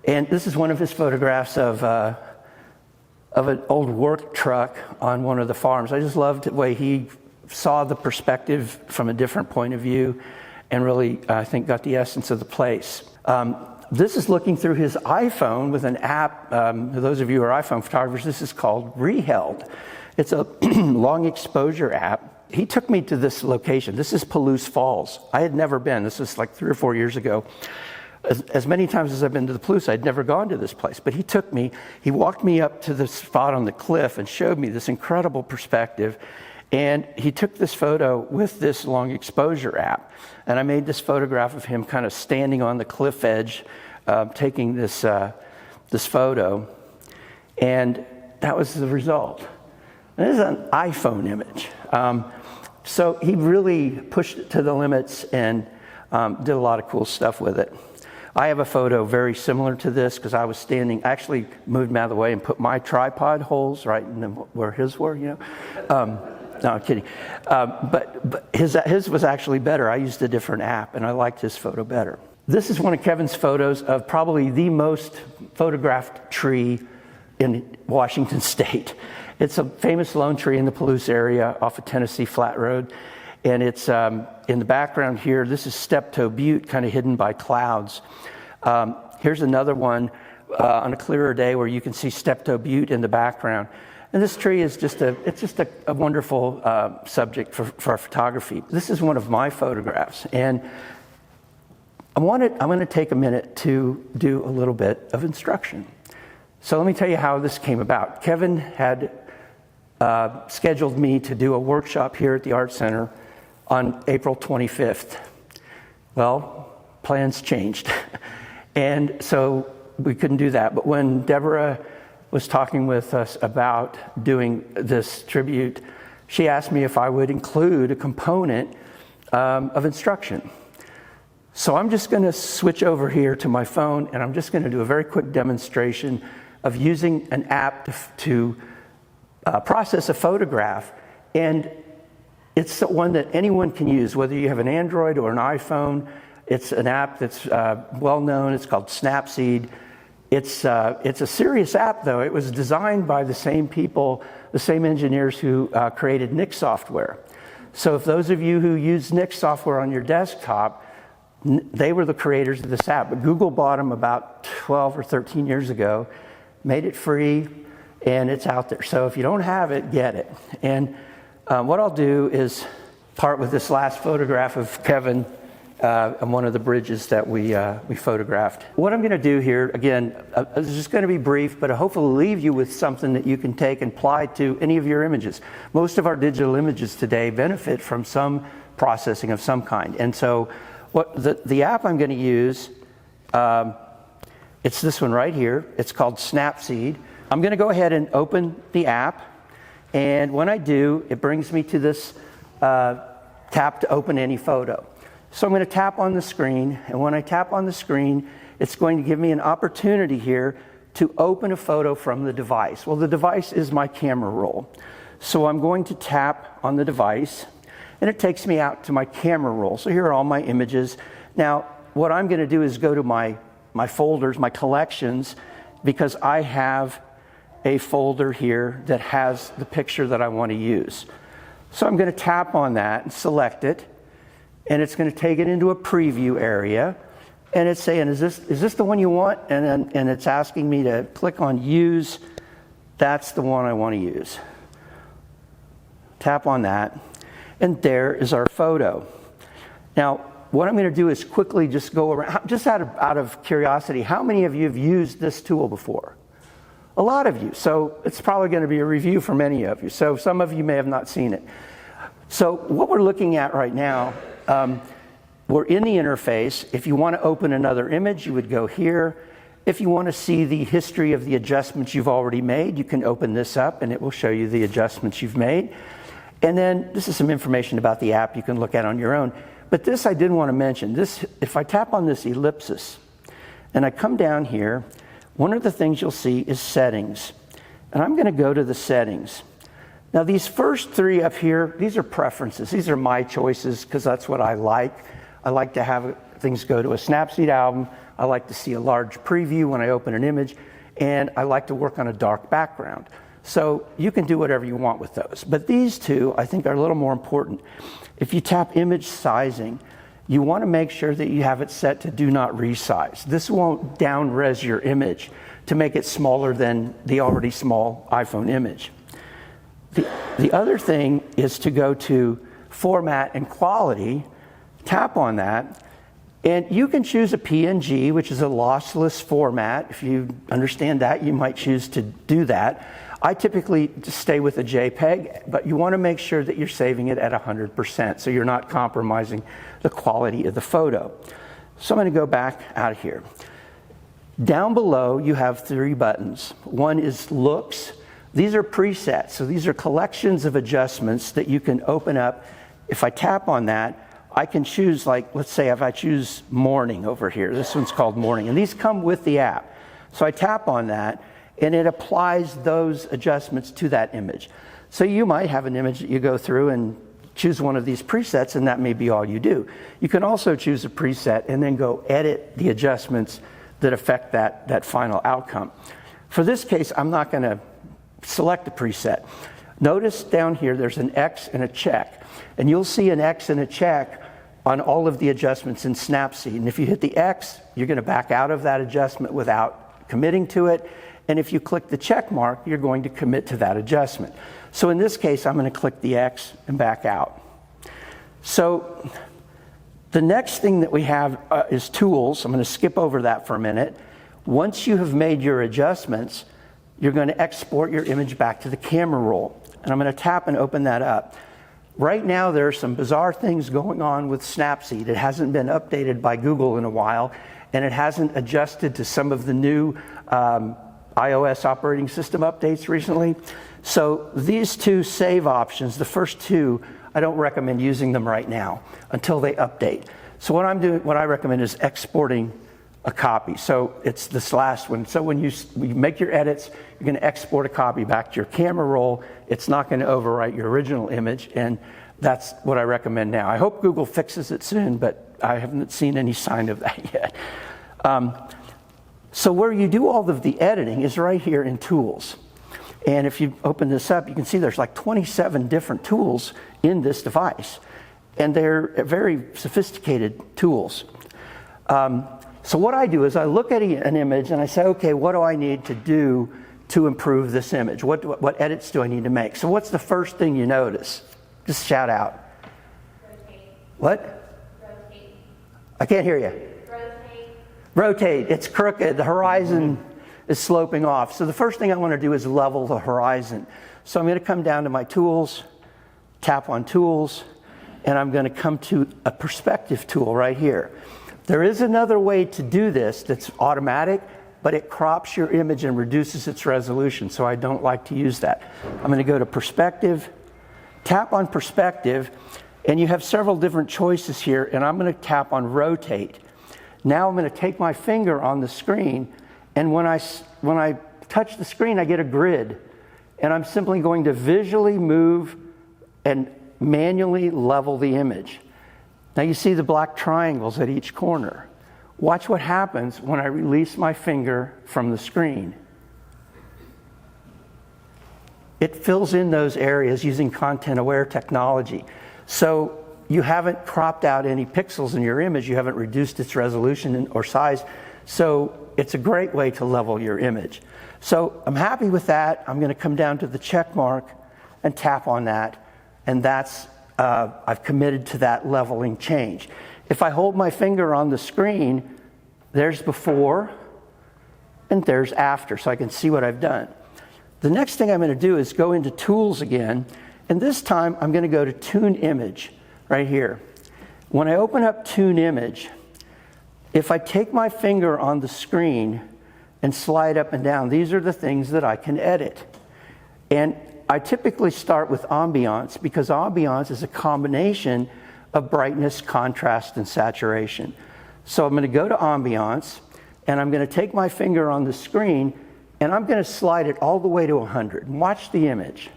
And this is one of his photographs of an old work truck on one of the farms. I just loved the way he saw the perspective from a different point of view and really, I think, got the essence of the place. This is looking through his iPhone with an app. Those of you who are iPhone photographers, this is called Reheld. It's a long exposure app. He took me to this location. This is Palouse Falls. I had never been. This was like 3 or 4 years ago. As many times as I've been to the Palouse, I'd never gone to this place. But he took me, he walked me up to the spot on the cliff and showed me this incredible perspective. And he took this photo with this long exposure app. And I made this photograph of him kind of standing on the cliff edge, taking this photo. And that was the result. And this is an iPhone image. So he really pushed it to the limits and did a lot of cool stuff with it. I have a photo very similar to this because I was standing, actually moved him out of the way and put my tripod holes right in where his were, you know. No, I'm kidding. But his was actually better. I used a different app and I liked his photo better. This is one of Kevin's photos of probably the most photographed tree in Washington State. It's a famous lone tree in the Palouse area off of Tennessee Flat Road. And it's in the background here. This is Steptoe Butte, kind of hidden by clouds. Here's another one on a clearer day where you can see Steptoe Butte in the background. And this tree is just a wonderful subject for our photography. This is one of my photographs. And I'm going to take a minute to do a little bit of instruction. So let me tell you how this came about. Kevin had scheduled me to do a workshop here at the Art Center on April 25th. Well, plans changed. And so we couldn't do that. But when Deborah was talking with us about doing this tribute, she asked me if I would include a component of instruction. So I'm just going to switch over here to my phone and I'm just going to do a very quick demonstration of using an app to process a photograph. And it's one that anyone can use, whether you have an Android or an iPhone. It's an app that's well known. It's called Snapseed. It's a serious app, though. It was designed by the same people, the same engineers who created Nix software. So if those of you who use Nix software on your desktop, they were the creators of this app. But Google bought them about 12 or 13 years ago, made it free, and it's out there. So if you don't have it, get it. And what I'll do is part with this last photograph of Kevin on one of the bridges that we photographed. What I'm going to do here, again, is just going to be brief, but hopefully leave you with something that you can take and apply to any of your images. Most of our digital images today benefit from some processing of some kind. And so what the app I'm going to use, it's this one right here. It's called Snapseed. I'm going to go ahead and open the app. And when I do, it brings me to this tap to open any photo. So I'm going to tap on the screen, and when I tap on the screen, it's going to give me an opportunity here to open a photo from the device. Well, the device is my camera roll. So I'm going to tap on the device, and it takes me out to my camera roll. So here are all my images. Now, what I'm going to do is go to my folders, my collections, because I have a folder here that has the picture that I want to use. So I'm going to tap on that and select it, and it's going to take it into a preview area, and it's saying, is this the one you want? And it's asking me to click on use. That's the one I want to use. Tap on that, and there is our photo. Now, what I'm going to do is quickly just go around, just out of curiosity, how many of you have used this tool before? A lot of you. So it's probably going to be a review for many of you. So some of you may have not seen it. So what we're looking at right now, we're in the interface. If you want to open another image, you would go here. If you want to see the history of the adjustments you've already made, you can open this up and it will show you the adjustments you've made. And then this is some information about the app you can look at on your own. But this I did want to mention. This, if I tap on this ellipsis and I come down here, one of the things you'll see is settings. And I'm going to go to the settings. Now these first three up here, these are preferences. These are my choices because that's what I like. I like to have things go to a Snapseed album. I like to see a large preview when I open an image. And I like to work on a dark background. So you can do whatever you want with those. But these two, I think, are a little more important. If you tap image sizing, you want to make sure that you have it set to do not resize. This won't down-res your image to make it smaller than the already small iPhone image. The other thing is to go to Format and Quality, tap on that, and you can choose a PNG, which is a lossless format. If you understand that, you might choose to do that. I typically just stay with a JPEG, but you want to make sure that you're saving it at 100%, so you're not compromising the quality of the photo. So I'm going to go back out of here. Down below, you have three buttons. One is Looks. These are presets, so these are collections of adjustments that you can open up. If I tap on that, I can choose, like, let's say if I choose morning over here. This one's called morning, and these come with the app. So I tap on that, and it applies those adjustments to that image. So you might have an image that you go through and choose one of these presets, and that may be all you do. You can also choose a preset and then go edit the adjustments that affect that final outcome. For this case, I'm not going to select a preset. Notice down here there's an X and a check, and you'll see an X and a check on all of the adjustments in Snapseed. And if you hit the X, you're going to back out of that adjustment without committing to it. And if you click the check mark, you're going to commit to that adjustment. So in this case, I'm going to click the X and back out. So the next thing that we have is tools. I'm going to skip over that for a minute. Once you have made your adjustments, you're going to export your image back to the camera roll. And I'm going to tap and open that up. Right now, there are some bizarre things going on with Snapseed. It hasn't been updated by Google in a while, and it hasn't adjusted to some of the new iOS operating system updates recently. So these two save options, the first two, I don't recommend using them right now until they update. So what I recommend is exporting a copy. So it's this last one. So when you make your edits, you're going to export a copy back to your camera roll. It's not going to overwrite your original image, and that's what I recommend now. I hope Google fixes it soon, but I haven't seen any sign of that yet. So where you do all of the editing is right here in Tools. And if you open this up, you can see there's like 27 different tools in this device. And they're very sophisticated tools. So what I do is I look at an image and I say, okay, what do I need to do to improve this image? What edits do I need to make? So what's the first thing you notice? Just shout out. Rotate. What? Rotate. I can't hear you. Rotate. Rotate. It's crooked. The horizon is sloping off. So the first thing I want to do is level the horizon. So I'm going to come down to my tools, tap on tools, and I'm going to come to a perspective tool right here. There is another way to do this that's automatic, but it crops your image and reduces its resolution, so I don't like to use that. I'm going to go to perspective, tap on perspective, and you have several different choices here, and I'm going to tap on rotate. Now I'm going to take my finger on the screen, and when I touch the screen, I get a grid, and I'm simply going to visually move and manually level the image. Now you see the black triangles at each corner. Watch what happens when I release my finger from the screen. it fills in those areas using content-aware technology. So you haven't cropped out any pixels in your image, you haven't reduced its resolution or size, so it's a great way to level your image. So I'm happy with that. I'm going to come down to the check mark and tap on that, and that's, I've committed to that leveling change. If I hold my finger on the screen, there's before and there's after, so I can see what I've done. The next thing I'm going to do is go into Tools again, and this time I'm going to go to Tune Image right here. When I open up Tune Image, if I take my finger on the screen and slide up and down, these are the things that I can edit. And I typically start with ambiance because ambiance is a combination of brightness, contrast, and saturation. So I'm going to go to ambiance, and I'm going to take my finger on the screen, and I'm going to slide it all the way to 100. And watch the image.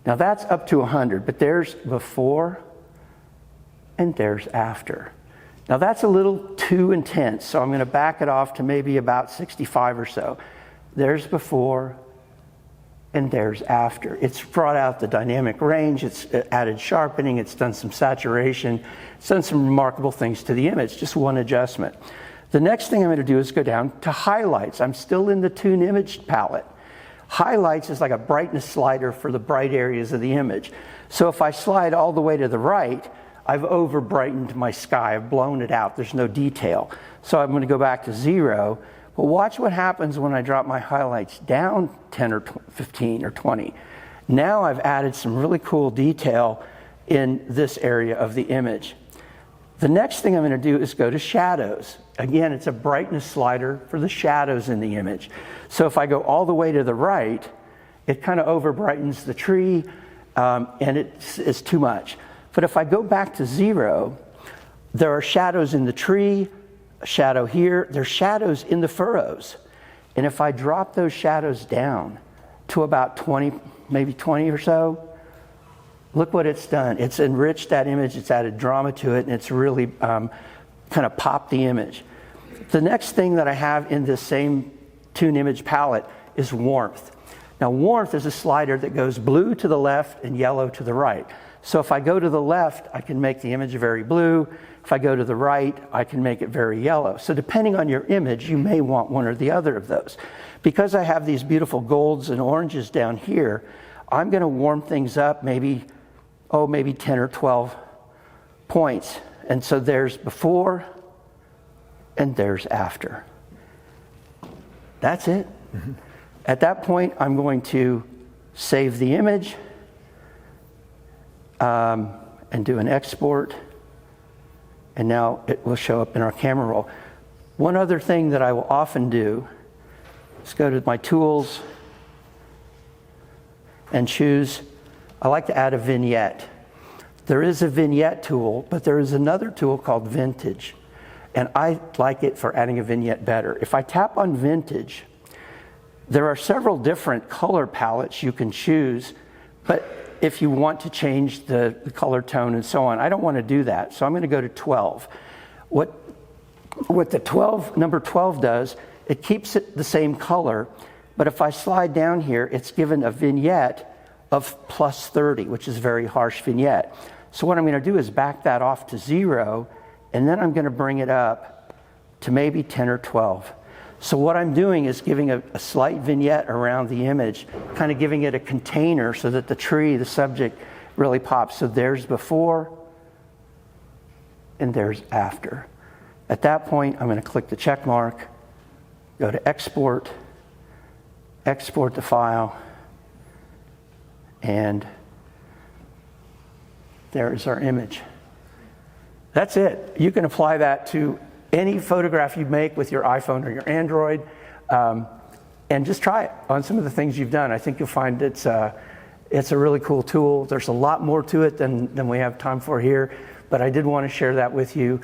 Now that's up to 100, but there's before and there's after. Now that's a little too intense, so I'm going to back it off to maybe about 65 or so. There's before and there's after. It's brought out the dynamic range, it's added sharpening, it's done some saturation, it's done some remarkable things to the image, just one adjustment. The next thing I'm going to do is go down to highlights. I'm still in the Tune Image palette. Highlights is like a brightness slider for the bright areas of the image. So if I slide all the way to the right, I've over brightened my sky, I've blown it out, there's no detail. So I'm going to go back to 0, but watch what happens when I drop my highlights down 10 or 15 or 20. Now I've added some really cool detail in this area of the image. The next thing I'm going to do is go to shadows. Again, it's a brightness slider for the shadows in the image. So if I go all the way to the right, it kind of over brightens the tree, and it's too much. But if I go back to 0, there are shadows in the tree, a shadow here, there's shadows in the furrows. And if I drop those shadows down to about 20, maybe 20 or so, look what it's done. It's enriched that image, it's added drama to it, and it's really kind of popped the image. The next thing that I have in this same Tune Image palette is warmth. Now warmth is a slider that goes blue to the left and yellow to the right. So if I go to the left, I can make the image very blue. If I go to the right, I can make it very yellow. So depending on your image, you may want one or the other of those. Because I have these beautiful golds and oranges down here, I'm going to warm things up maybe 10 or 12 points. And so there's before and there's after. That's it. Mm-hmm. At that point, I'm going to save the image and do an export. And now it will show up in our camera roll. One other thing that I will often do is go to my tools and choose, I like to add a vignette. There is a vignette tool, but there is another tool called Vintage. And I like it for adding a vignette better. If I tap on Vintage, there are several different color palettes you can choose, but if you want to change the color tone and so on, I don't want to do that. So I'm going to go to 12. What the number 12 does, it keeps it the same color, but if I slide down here, it's given a vignette of plus 30, which is a very harsh vignette. So what I'm going to do is back that off to 0, and then I'm going to bring it up to maybe 10 or 12. So what I'm doing is giving a slight vignette around the image, kind of giving it a container so that the tree, the subject, really pops. So there's before and there's after. At that point, I'm going to click the check mark, go to export, export the file, and there is our image. That's it. You can apply that to any photograph you make with your iPhone or your Android, and just try it on some of the things you've done. I think you'll find it's a really cool tool. There's a lot more to it than we have time for here, but I did want to share that with you.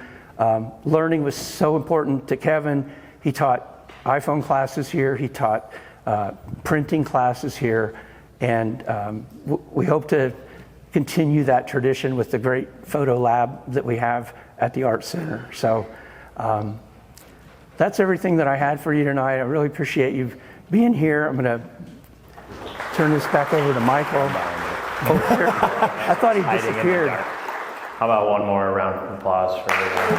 Learning was so important to Kevin. He taught iPhone classes here. He taught printing classes here, and we hope to continue that tradition with the great photo lab that we have at the Art Center. So that's everything that I had for you tonight. I really appreciate you being here. I'm going to turn this back over to Michael. Oh, here. I thought he Hiding in the disappeared. dark. How about one more round of applause for everybody?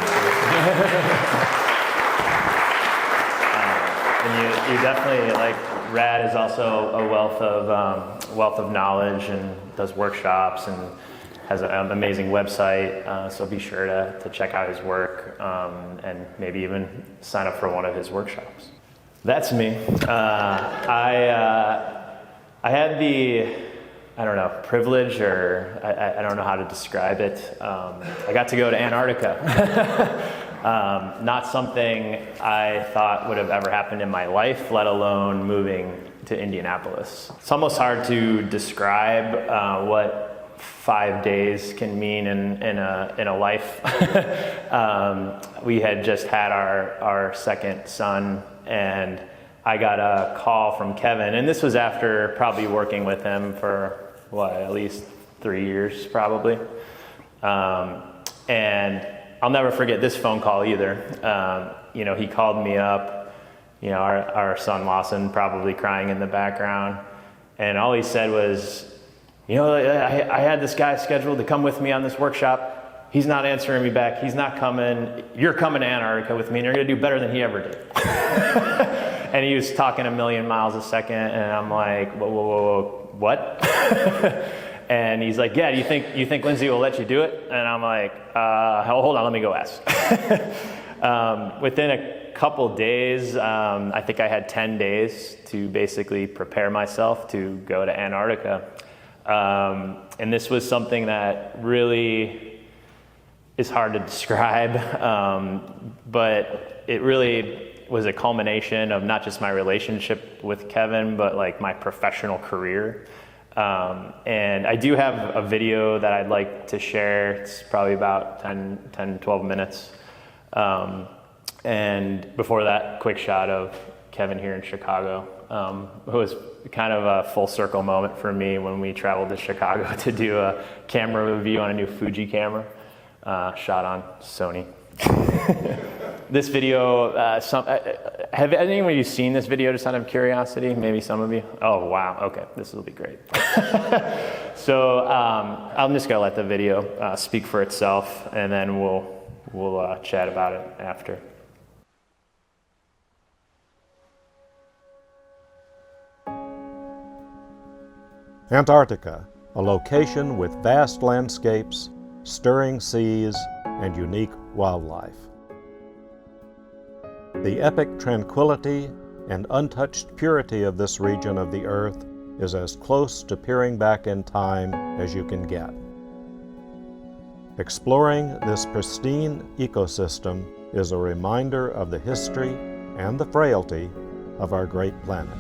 And you definitely, like, Rad is also a wealth of knowledge and does workshops and has an amazing website. So be sure to check out his work and maybe even sign up for one of his workshops. That's me. I had the, I don't know, privilege, or I don't know how to describe it. I got to go to Antarctica. Not something I thought would have ever happened in my life, let alone moving to Indianapolis. It's almost hard to describe what 5 days can mean in a life. We had just had our second son, and I got a call from Kevin, and this was after probably working with him for at least 3 years probably. And I'll never forget this phone call either. He called me up, our son Lawson probably crying in the background, and all he said was, I had this guy scheduled to come with me on this workshop. He's not answering me back. He's not coming. You're coming to Antarctica with me, and you're going to do better than he ever did. And he was talking a million miles a second, and I'm like, whoa, what? And he's like, yeah, do you think Lindsay will let you do it? And I'm like, hold on, let me go ask. Within a couple days, I think I had 10 days to basically prepare myself to go to Antarctica. And this was something that really is hard to describe, but it really was a culmination of not just my relationship with Kevin, but like my professional career. And I do have a video that I'd like to share. It's probably about 10, 12 minutes. And before that, quick shot of Kevin here in Chicago. It was kind of a full circle moment for me when we traveled to Chicago to do a camera review on a new Fuji camera, shot on Sony. This video, have anyone of you seen this video, just out of curiosity? Maybe some of you? Oh, wow, okay, this will be great. So I'm just gonna let the video speak for itself, and then we'll chat about it after. Antarctica, a location with vast landscapes, stirring seas, and unique wildlife. The epic tranquility and untouched purity of this region of the earth is as close to peering back in time as you can get. Exploring this pristine ecosystem is a reminder of the history and the frailty of our great planet.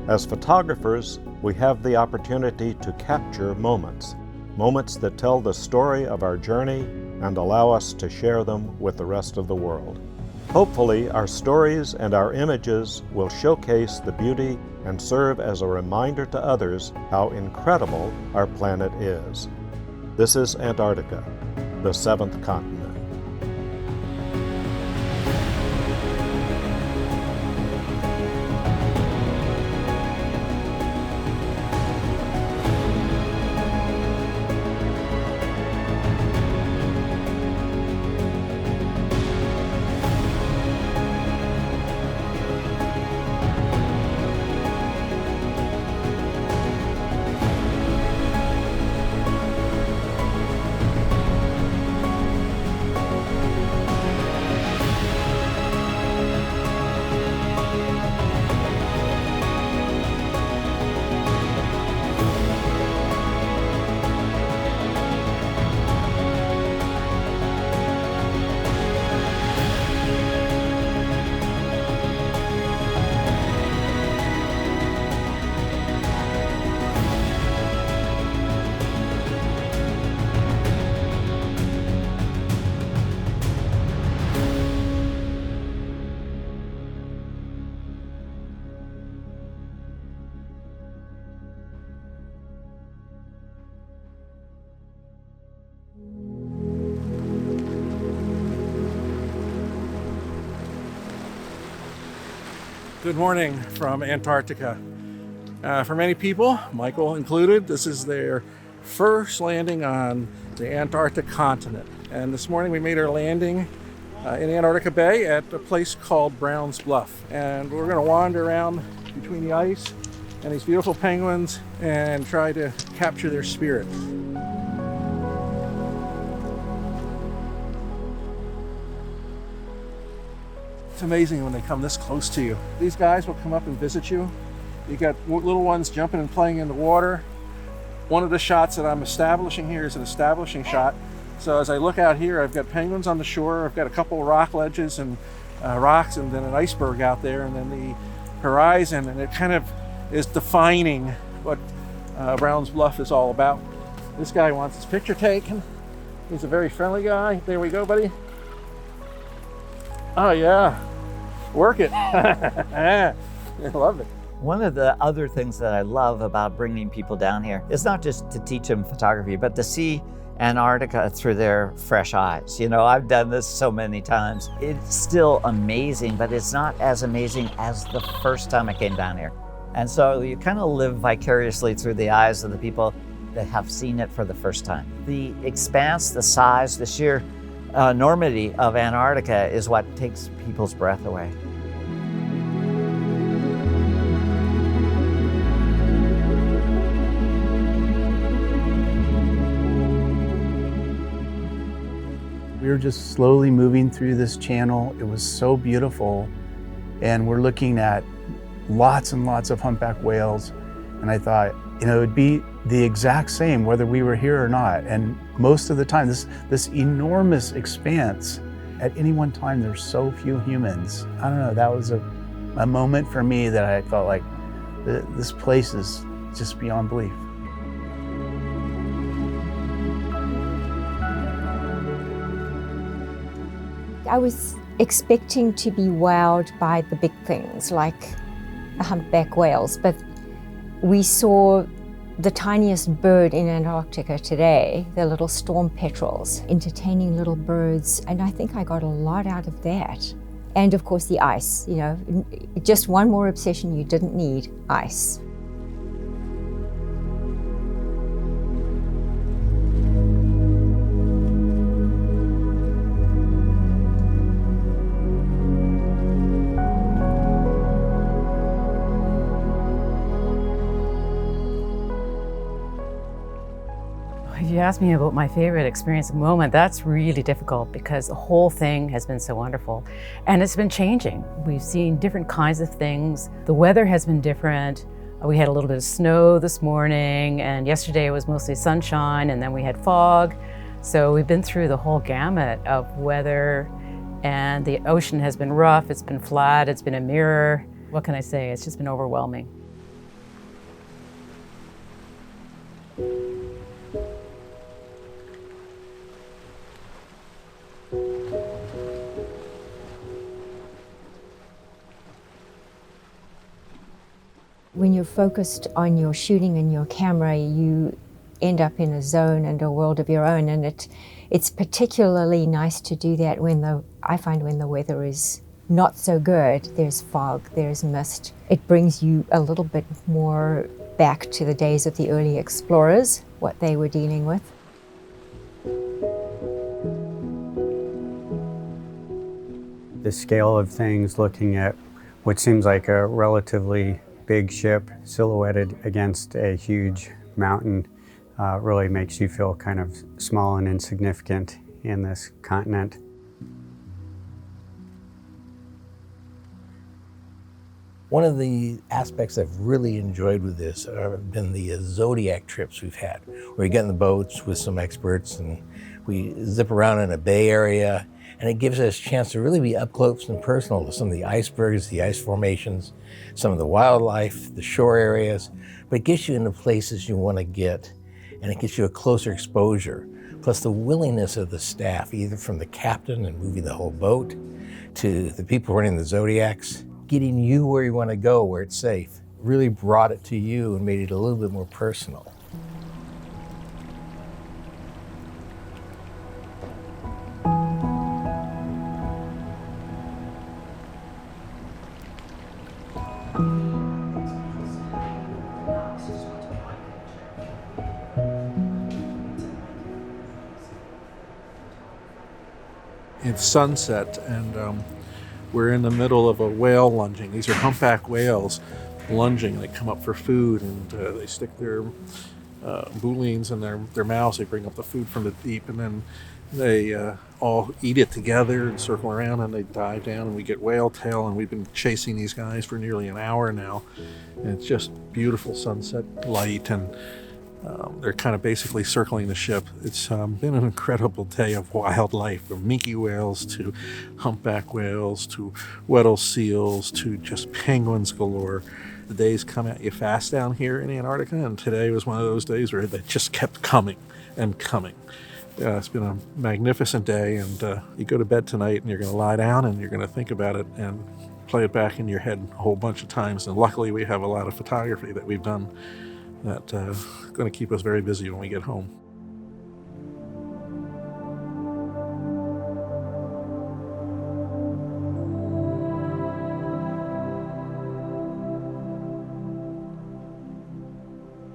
As photographers, we have the opportunity to capture moments that tell the story of our journey and allow us to share them with the rest of the world. Hopefully, our stories and our images will showcase the beauty and serve as a reminder to others how incredible our planet is. This is Antarctica, the seventh continent. Good morning from Antarctica. For many people, Michael included, this is their first landing on the Antarctic continent. And this morning we made our landing in Antarctica Bay at a place called Brown's Bluff. And we're going to wander around between the ice and these beautiful penguins and try to capture their spirit. It's amazing when they come this close to you. These guys will come up and visit you. You got little ones jumping and playing in the water. One of the shots that I'm establishing here is an establishing shot. So as I look out here, I've got penguins on the shore, I've got a couple rock ledges and rocks, and then an iceberg out there, and then the horizon, and it kind of is defining what Brown's Bluff is all about. This guy wants his picture taken. He's a very friendly guy. There we go, buddy. Oh yeah, work it. I love it. One of the other things that I love about bringing people down here is not just to teach them photography, but to see Antarctica through their fresh eyes. You know, I've done this so many times. It's still amazing, but it's not as amazing as the first time I came down here. And so you kind of live vicariously through the eyes of the people that have seen it for the first time. The expanse, the size, the sheer enormity of Antarctica is what takes people's breath away. We were just slowly moving through this channel. It was so beautiful. And we're looking at lots and lots of humpback whales. And I thought, you know, it'd be the exact same whether we were here or not. And most of the time, this enormous expanse, at any one time, there's so few humans. I don't know, that was a moment for me that I felt like this place is just beyond belief. I was expecting to be wowed by the big things like humpback whales, but we saw the tiniest bird in Antarctica today, the little storm petrels, entertaining little birds, and I think I got a lot out of that. And of course the ice, you know, just one more obsession you didn't need, ice. If you ask me about my favorite experience and moment, that's really difficult because the whole thing has been so wonderful. And it's been changing. We've seen different kinds of things. The weather has been different. We had a little bit of snow this morning, and yesterday it was mostly sunshine, and then we had fog. So we've been through the whole gamut of weather, and the ocean has been rough, it's been flat, it's been a mirror. What can I say? It's just been overwhelming. When you're focused on your shooting and your camera, you end up in a zone and a world of your own, and it's particularly nice to do that I find when the weather is not so good. There's fog, there's mist. It brings you a little bit more back to the days of the early explorers, what they were dealing with. The scale of things, looking at what seems like a relatively big ship silhouetted against a huge mountain really makes you feel kind of small and insignificant in this continent. One of the aspects I've really enjoyed with this have been the Zodiac trips we've had, where we get in the boats with some experts and we zip around in a bay area, and it gives us a chance to really be up close and personal to some of the icebergs, the ice formations, some of the wildlife, the shore areas, but it gets you into places you want to get, and it gets you a closer exposure. Plus the willingness of the staff, either from the captain and moving the whole boat, to the people running the Zodiacs, getting you where you want to go, where it's safe, really brought it to you and made it a little bit more personal. It's sunset, and we're in the middle of a whale lunging. These are humpback whales lunging. They come up for food, and they stick their boulenes in their mouths. They bring up the food from the deep, and then they all eat it together and circle around, and they dive down, and we get whale tail. And we've been chasing these guys for nearly an hour now, and it's just beautiful sunset light, and they're kind of basically circling the ship. It's been an incredible day of wildlife, from minke whales to humpback whales to Weddell seals to just penguins galore. The days come at you fast down here in Antarctica, and today was one of those days where they just kept coming and coming. It's been a magnificent day, and you go to bed tonight and you're going to lie down and you're going to think about it and play it back in your head a whole bunch of times. And luckily we have a lot of photography that we've done that's going to keep us very busy when we get home.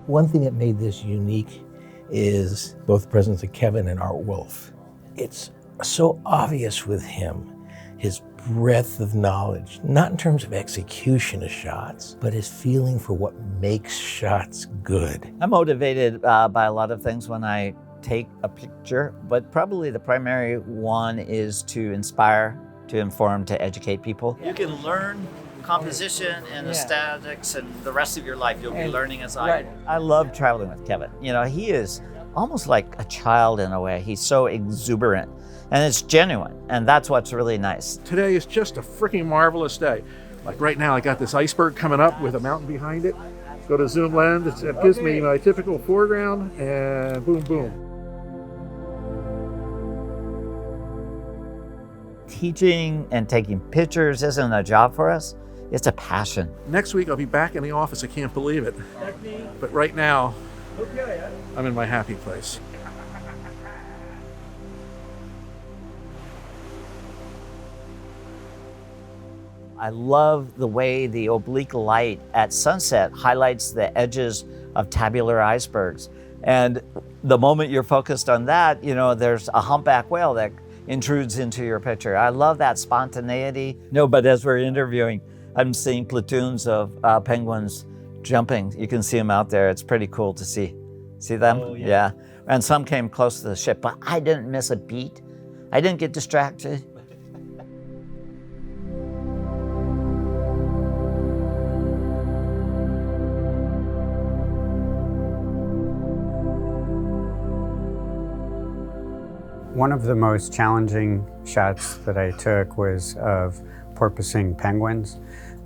One thing that made this unique is both the presence of Kevin and Art Wolf. It's so obvious with him, his breadth of knowledge, not in terms of execution of shots, but his feeling for what makes shots good. I'm motivated by a lot of things when I take a picture, but probably the primary one is to inspire, to inform, to educate people. You can learn composition and aesthetics, and the rest of your life you'll be learning as I do. I love traveling with Kevin. You know, he is almost like a child in a way. He's so exuberant, and it's genuine, and that's what's really nice. Today is just a freaking marvelous day. Like right now, I got this iceberg coming up with a mountain behind it. Go to zoom lens, it gives me my typical foreground, and boom, boom. Teaching and taking pictures isn't a job for us, it's a passion. Next week, I'll be back in the office. I can't believe it. But right now, I'm in my happy place. I love the way the oblique light at sunset highlights the edges of tabular icebergs. And the moment you're focused on that, you know, there's a humpback whale that intrudes into your picture. I love that spontaneity. No, but as we're interviewing, I'm seeing platoons of penguins jumping. You can see them out there. It's pretty cool to see. See them? Oh, yeah. And some came close to the ship, but I didn't miss a beat. I didn't get distracted. One of the most challenging shots that I took was of porpoising penguins.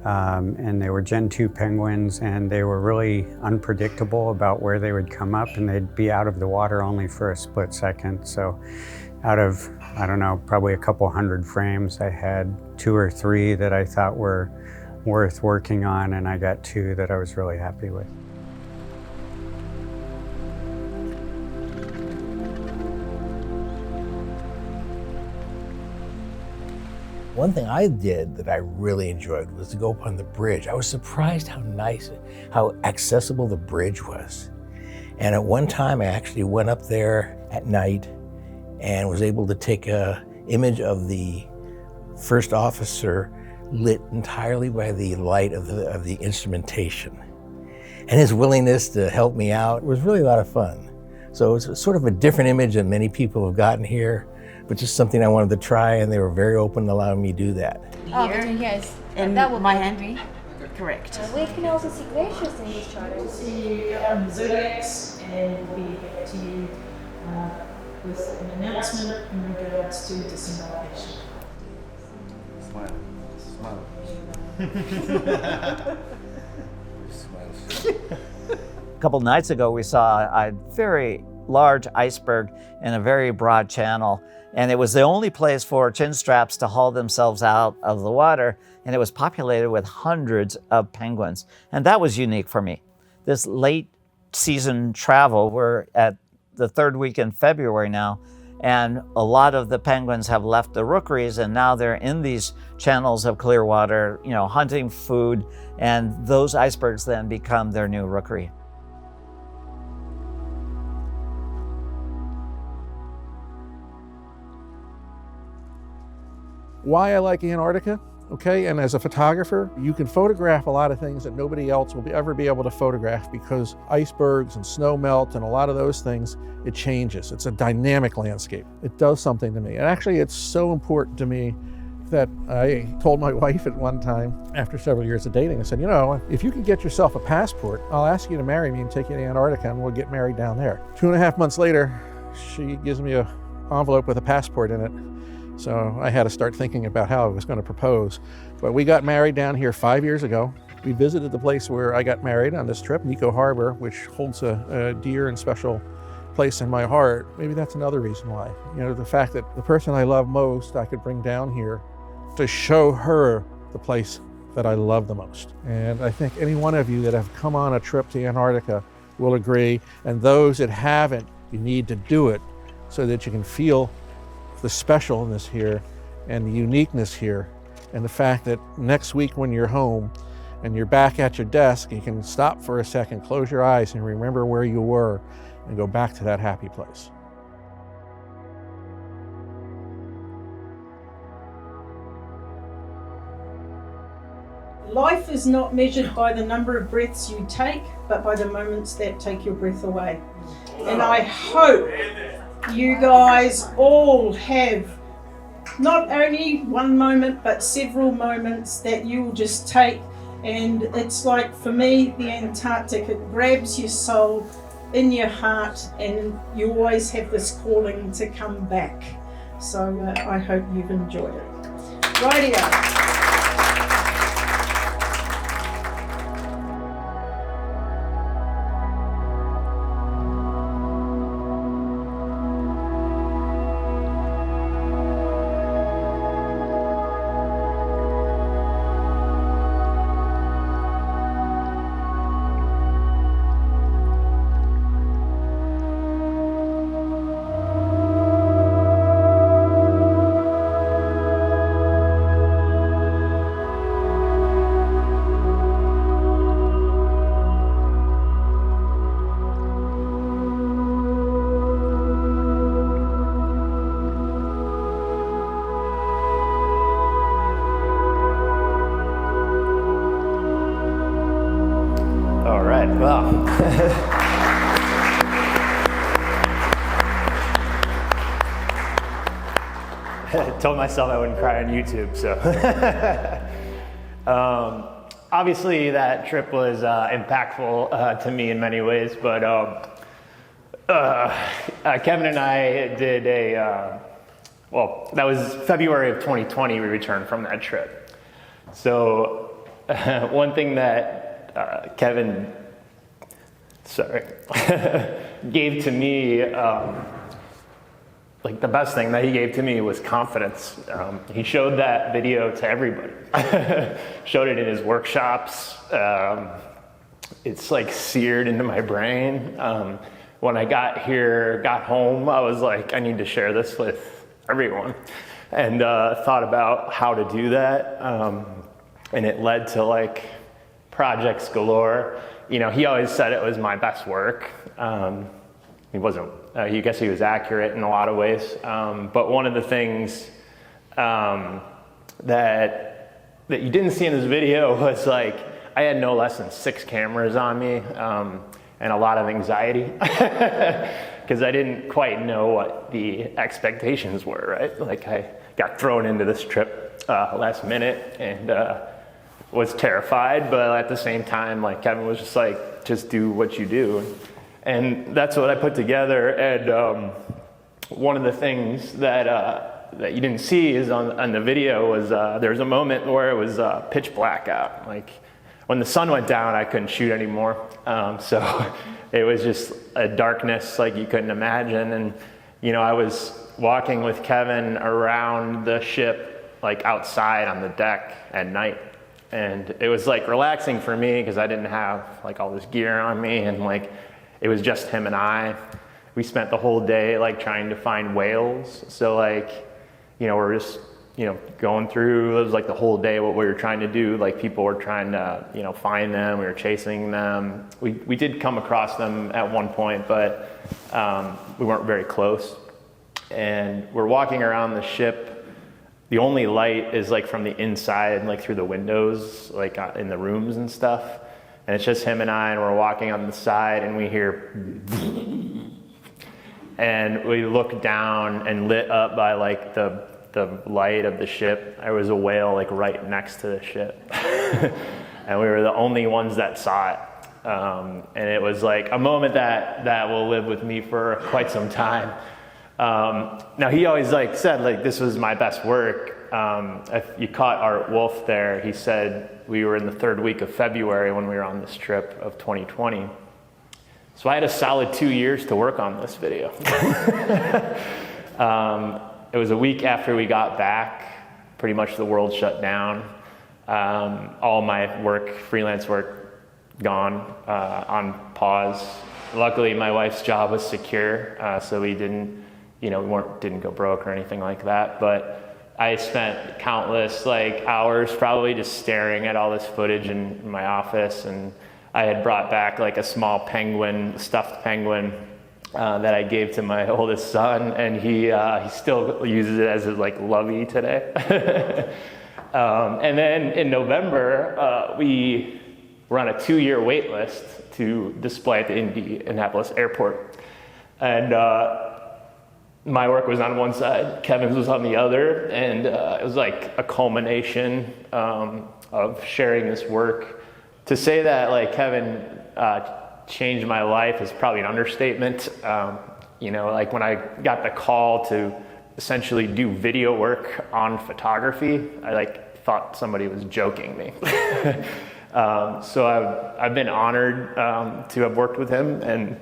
And they were Gen 2 penguins, and they were really unpredictable about where they would come up, and they'd be out of the water only for a split second. So out of, I don't know, probably a couple hundred frames, I had 2 or 3 that I thought were worth working on, and I got 2 that I was really happy with. One thing I did that I really enjoyed was to go up on the bridge. I was surprised how nice, how accessible the bridge was. And at one time I actually went up there at night and was able to take an image of the first officer lit entirely by the light of the instrumentation. And his willingness to help me out was really a lot of fun. So it's sort of a different image than many people have gotten here, but just something I wanted to try, and they were very open to allowing me to do that. Oh, yes. And that would my hand, correct. We can also see glaciers in these charts. See zodiacs, and we get to you with an announcement in regards to disembarkation. Smile. A couple nights ago, we saw a very large iceberg in a very broad channel, and it was the only place for chin straps to haul themselves out of the water, and it was populated with hundreds of penguins, and that was unique for me. This late season travel, we're at the 3rd week in February now, and a lot of the penguins have left the rookeries, and now they're in these channels of clear water, you know, hunting food, and those icebergs then become their new rookery. why I like Antarctica, okay? And as a photographer, you can photograph a lot of things that nobody else will ever be able to photograph because icebergs and snow melt and a lot of those things, it changes. It's a dynamic landscape. It does something to me. And actually, it's so important to me that I told my wife at one time, after several years of dating, I said, you know, if you can get yourself a passport, I'll ask you to marry me and take you to Antarctica and we'll get married down there. 2.5 months later, she gives me an envelope with a passport in it. So I had to start thinking about how I was going to propose. But we got married down here 5 years ago. We visited the place where I got married on this trip, Nico Harbor, which holds a dear and special place in my heart. Maybe that's another reason why. You know, the fact that the person I love most, I could bring down here to show her the place that I love the most. And I think any one of you that have come on a trip to Antarctica will agree. And those that haven't, you need to do it so that you can feel the specialness here and the uniqueness here, and the fact that next week when you're home and you're back at your desk, you can stop for a second, close your eyes and remember where you were and go back to that happy place. Life is not measured by the number of breaths you take, but by the moments that take your breath away. And I hope you guys all have not only one moment, but several moments that you will just take. And it's like, for me, the Antarctica grabs your soul in your heart, and you always have this calling to come back. So I hope you've enjoyed it. Rightio. I told myself I wouldn't cry on YouTube, so. Obviously that trip was impactful to me in many ways, but Kevin and I did well, that was February of 2020 we returned from that trip. So one thing that Kevin, gave to me, like the best thing that he gave to me was confidence. He showed that video to everybody. Showed it in his workshops. It's like seared into my brain. When I got home, I was like, I need to share this with everyone. And thought about how to do that. And it led to like projects galore. You know, he always said it was my best work. He wasn't, I guess he was accurate in a lot of ways. But one of the things that you didn't see in this video was like, I had no less than 6 cameras on me and a lot of anxiety because I didn't quite know what the expectations were, right? Like I got thrown into this trip last minute and was terrified, but at the same time, like Kevin was just like, just do what you do. And that's what I put together. And one of the things that you didn't see is on the video was there was a moment where it was pitch black out. Like when the sun went down, I couldn't shoot anymore. So it was just a darkness like you couldn't imagine. And you know, I was walking with Kevin around the ship, like outside on the deck at night. And it was like relaxing for me because I didn't have like all this gear on me, and like it was just him and I. We spent the whole day like trying to find whales. So like, you know, we're just, you know, going through, it was like the whole day what we were trying to do. Like people were trying to, you know, find them, we were chasing them. We did come across them at one point, but we weren't very close. And we're walking around the ship the only light is like from the inside, like through the windows, like in the rooms and stuff. And it's just him and I, and we're walking on the side, and we hear, and we look down, and lit up by like the light of the ship, there was a whale like right next to the ship. And we were the only ones that saw it. And it was like a moment that will live with me for quite some time. Now he always like said like this was my best work. If you caught Art Wolf there, he said we were in the 3rd week of February when we were on this trip of 2020. So I had a solid 2 years to work on this video. It was a week after we got back. Pretty much the world shut down. All my work, freelance work, gone, on pause. Luckily, my wife's job was secure, so we didn't, didn't go broke or anything like that. But I spent countless hours probably just staring at all this footage in my office, and I had brought back like a small penguin, stuffed penguin, that I gave to my oldest son, and he still uses it as his lovey today. And then in November, we were on a 2-year wait list to display at the Indy Indianapolis airport. And my work was on one side, Kevin's was on the other, and it was like a culmination of sharing this work. To say that Kevin changed my life is probably an understatement. When I got the call to essentially do video work on photography, I thought somebody was joking me. So I've been honored to have worked with him, and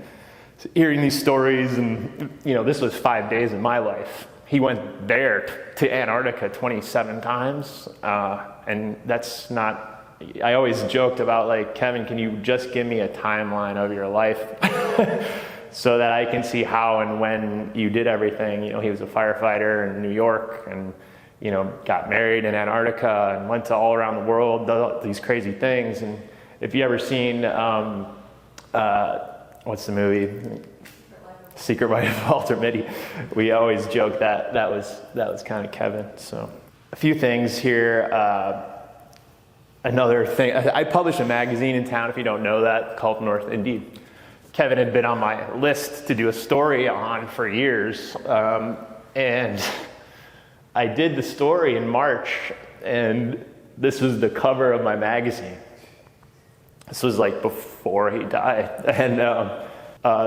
hearing these stories, and this was 5 days of my life. He went there to Antarctica 27 times, and that's not. I always joked about Kevin, can you just give me a timeline of your life so that I can see how and when you did everything. He was a firefighter in New York, and got married in Antarctica and went to all around the world, did these crazy things. And if you ever seen, what's the movie? Secret Life of Walter Mitty. We always joke that was kind of Kevin. So a few things here. Another thing, I published a magazine in town, if you don't know that, called North Indy. Kevin had been on my list to do a story on for years. And I did the story in March, and this was the cover of my magazine. This was before he died. And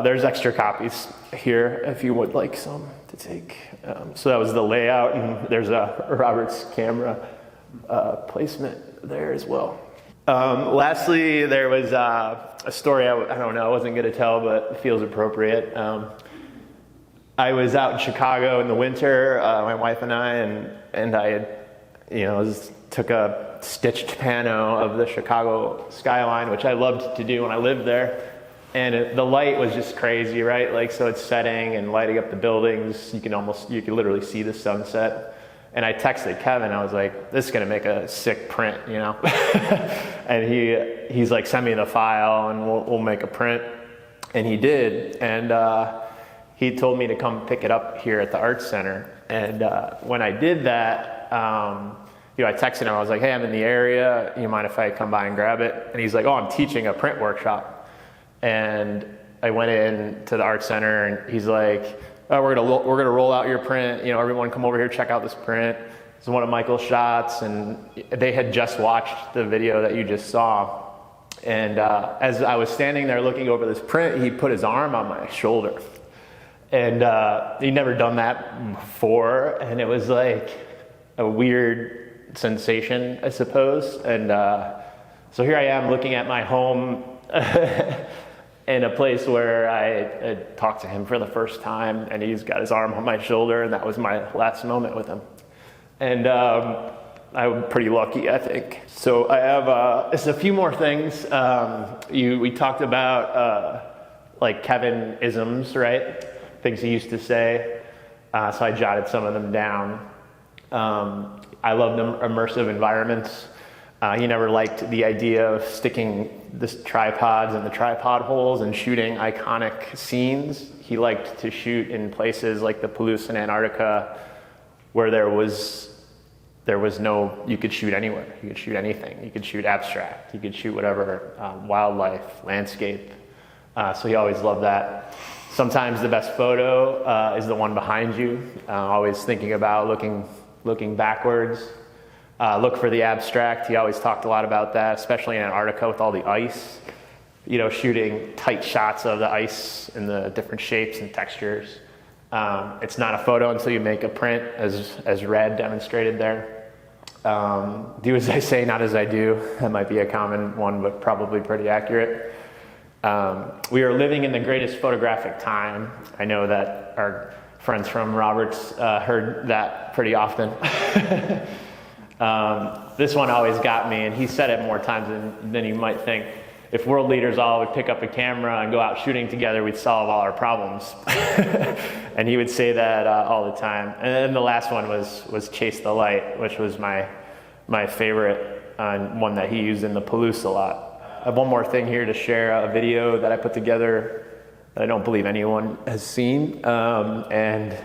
there's extra copies here if you would like some to take. So that was the layout, and there's a Robert's camera placement there as well. Lastly, there was a story I don't know, I wasn't going to tell, but it feels appropriate. I was out in Chicago in the winter, my wife and I, and I had, took a stitched pano of the Chicago skyline, which I loved to do when I lived there. And the light was just crazy, right? So it's setting and lighting up the buildings. You could literally see the sunset. And I texted Kevin, I was like, this is gonna make a sick print, And he's like, send me the file and we'll make a print. And he did. And he told me to come pick it up here at the Arts Center. And when I did that, I texted him, I was like, hey, I'm in the area, you mind if I come by and grab it? And he's like, oh, I'm teaching a print workshop. And I went in to the Arts Center, and he's like, oh, we're gonna roll out your print. Everyone come over here, check out this print. It's one of Michael's shots, and they had just watched the video that you just saw. And as I was standing there looking over this print, he put his arm on my shoulder. And he'd never done that before, and it was like a weird sensation, I suppose. And so here I am looking at my home in a place where I talked to him for the first time, and he's got his arm on my shoulder, and that was my last moment with him. And I'm pretty lucky, I think. So I have just a few more things. We talked about Kevin-isms, right? Things he used to say. So I jotted some of them down. I loved immersive environments. He never liked the idea of sticking the tripods in the tripod holes and shooting iconic scenes. He liked to shoot in places like the Palouse in Antarctica, where there was there was no, you could shoot anywhere. You could shoot anything. You could shoot abstract. You could shoot whatever, wildlife, landscape. So he always loved that. Sometimes the best photo is the one behind you. Always thinking about looking backwards. Look for the abstract. He always talked a lot about that, especially in Antarctica with all the ice. You know, shooting tight shots of the ice in the different shapes and textures. It's not a photo until you make a print, as Rad demonstrated there. Do as I say, not as I do. That might be a common one, but probably pretty accurate. We are living in the greatest photographic time. I know that our friends from Roberts heard that pretty often. This one always got me, and he said it more times than you might think. If world leaders all would pick up a camera and go out shooting together, we'd solve all our problems. And he would say that all the time. And then the last one was Chase the Light, which was my favorite, one that he used in the Palouse a lot. I have one more thing here to share, a video that I put together that I don't believe anyone has seen. And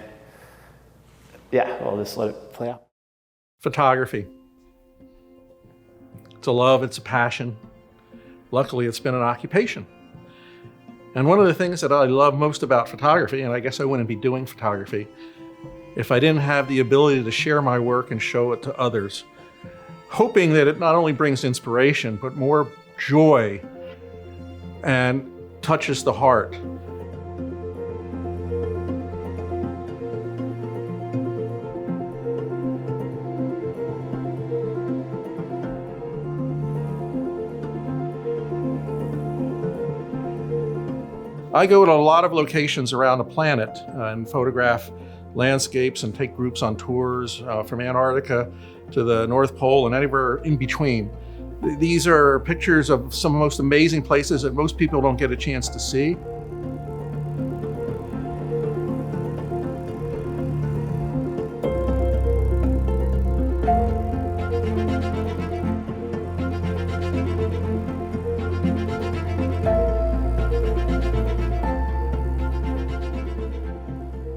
yeah, I'll just let it play out. Photography. It's a love, it's a passion. Luckily, it's been an occupation. And one of the things that I love most about photography, and I guess I wouldn't be doing photography if I didn't have the ability to share my work and show it to others, hoping that it not only brings inspiration, but more joy and touches the heart. I go to a lot of locations around the planet and photograph landscapes and take groups on tours from Antarctica to the North Pole and anywhere in between. These are pictures of some of the most amazing places that most people don't get a chance to see.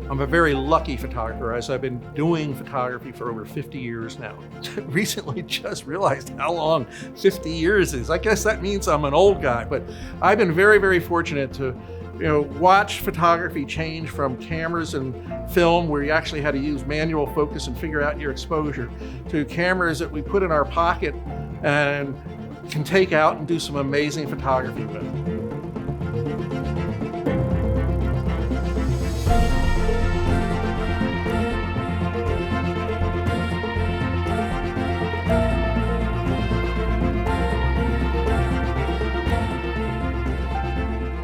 I'm a very lucky photographer, as I've been doing photography for over 50 years now. Recently just realized how long 50 years is. I guess that means I'm an old guy, but I've been very, very fortunate to watch photography change from cameras and film where you actually had to use manual focus and figure out your exposure to cameras that we put in our pocket and can take out and do some amazing photography with.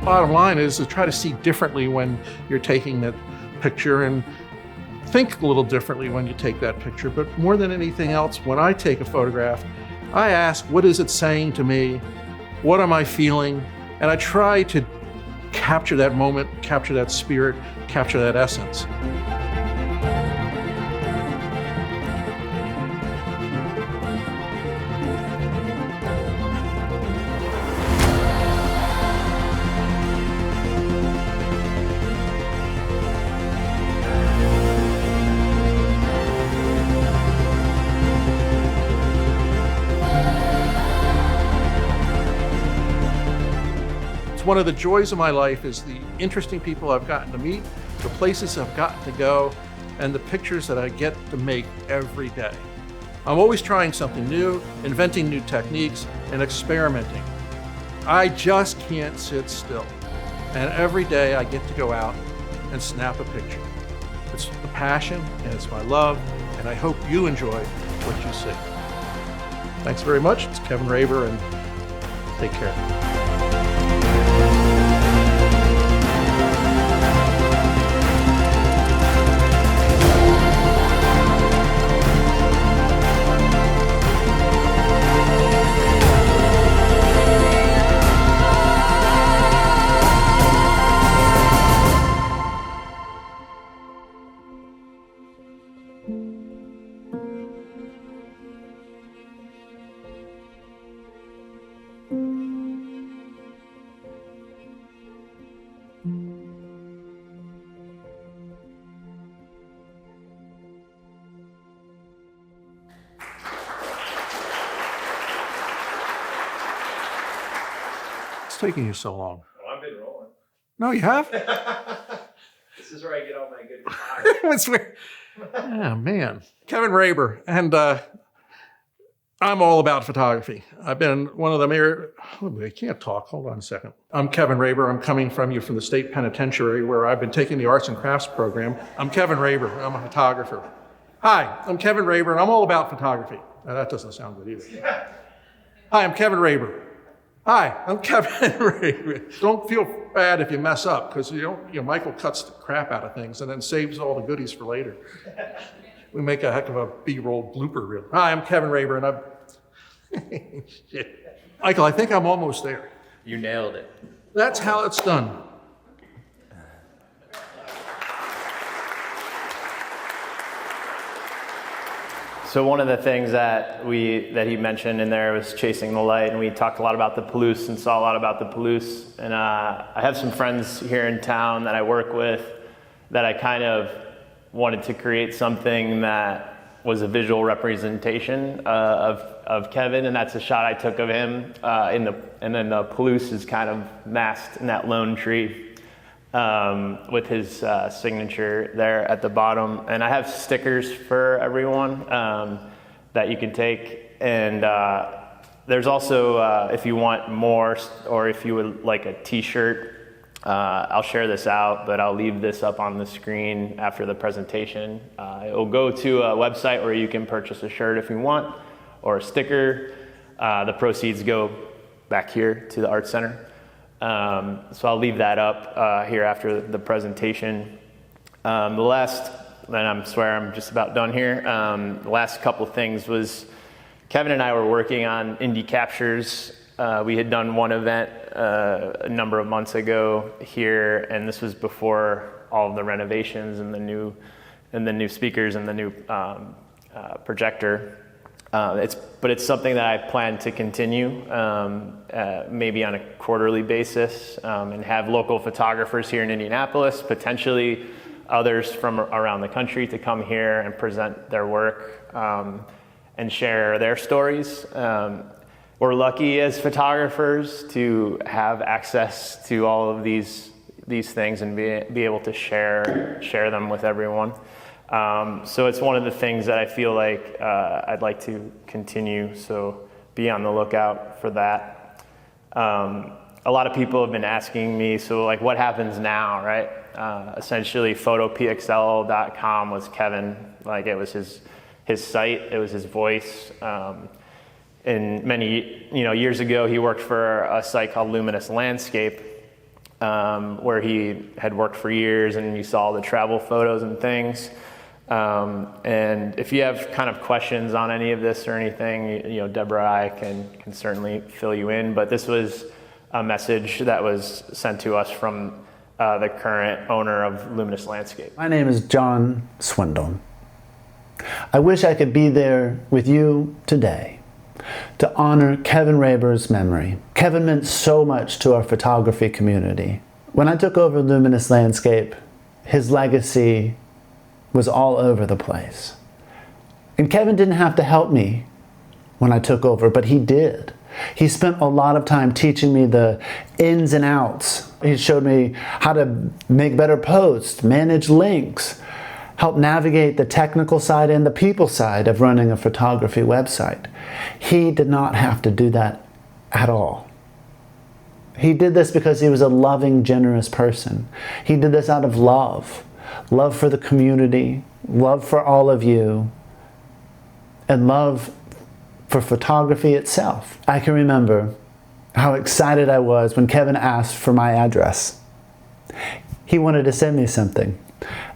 Bottom line is to try to see differently when you're taking that picture and think a little differently when you take that picture. But more than anything else, when I take a photograph, I ask, what is it saying to me? What am I feeling? And I try to capture that moment, capture that spirit, capture that essence. One of the joys of my life is the interesting people I've gotten to meet, the places I've gotten to go, and the pictures that I get to make every day. I'm always trying something new, inventing new techniques, and experimenting. I just can't sit still. And every day I get to go out and snap a picture. It's a passion and it's my love, and I hope you enjoy what you see. Thanks very much. It's Kevin Raber, and take care. taking you so long? Well, I've been rolling. No, you have? This is where I get all my good It's weird. Oh, man. Kevin Raber, and I'm all about photography. I've been one of the I can't talk. Hold on a second. I'm Kevin Raber. I'm coming from the state penitentiary where I've been taking the arts and crafts program. I'm Kevin Raber. I'm a photographer. Hi, I'm Kevin Raber, and I'm all about photography. Now, that doesn't sound good either. Hi, I'm Kevin Raber. Hi, I'm Kevin Raber. Don't feel bad if you mess up, because Michael cuts the crap out of things and then saves all the goodies for later. We make a heck of a B-roll blooper reel. Hi, I'm Kevin Raber, and I'm... Shit. Michael, I think I'm almost there. You nailed it. That's how it's done. So one of the things that he mentioned in there was chasing the light, and we talked a lot about the Palouse and saw a lot about the Palouse. And I have some friends here in town that I work with that I kind of wanted to create something that was a visual representation of Kevin, and that's a shot I took of him and then the Palouse is kind of masked in that lone tree. With his signature there at the bottom. And I have stickers for everyone that you can take. And there's also, if you want more, or if you would like a t-shirt, I'll share this out, but I'll leave this up on the screen after the presentation. It will go to a website where you can purchase a shirt if you want, or a sticker. The proceeds go back here to the Arts Center. So I'll leave that up here after the presentation. The last, and I swear I'm just about done here, the last couple of things was Kevin and I were working on Indy captures. We had done one event a number of months ago here, and this was before all of the renovations and the new speakers and the new projector. But it's something that I plan to continue, maybe on a quarterly basis, and have local photographers here in Indianapolis, potentially others from around the country, to come here and present their work and share their stories. We're lucky as photographers to have access to all of these things and be able to share them with everyone. So it's one of the things that I feel like I'd like to continue, so be on the lookout for that. A lot of people have been asking me, so like what happens now, right? Essentially photoPXL.com was Kevin, like it was his site, it was his voice. And many years ago he worked for a site called Luminous Landscape, where he had worked for years, and you saw the travel photos and things. And if you have kind of questions on any of this or anything, Deborah, I can certainly fill you in, but this was a message that was sent to us from the current owner of Luminous Landscape. My name is John Swindle. I wish I could be there with you today to honor Kevin Raber's memory. Kevin meant so much to our photography community. When I took over Luminous Landscape, his legacy was all over the place. And Kevin didn't have to help me when I took over, but he did. He spent a lot of time teaching me the ins and outs. He showed me how to make better posts, manage links, help navigate the technical side and the people side of running a photography website. He did not have to do that at all. He did this because he was a loving, generous person. He did this out of love. Love for the community, love for all of you, and love for photography itself. I can remember how excited I was when Kevin asked for my address. He wanted to send me something,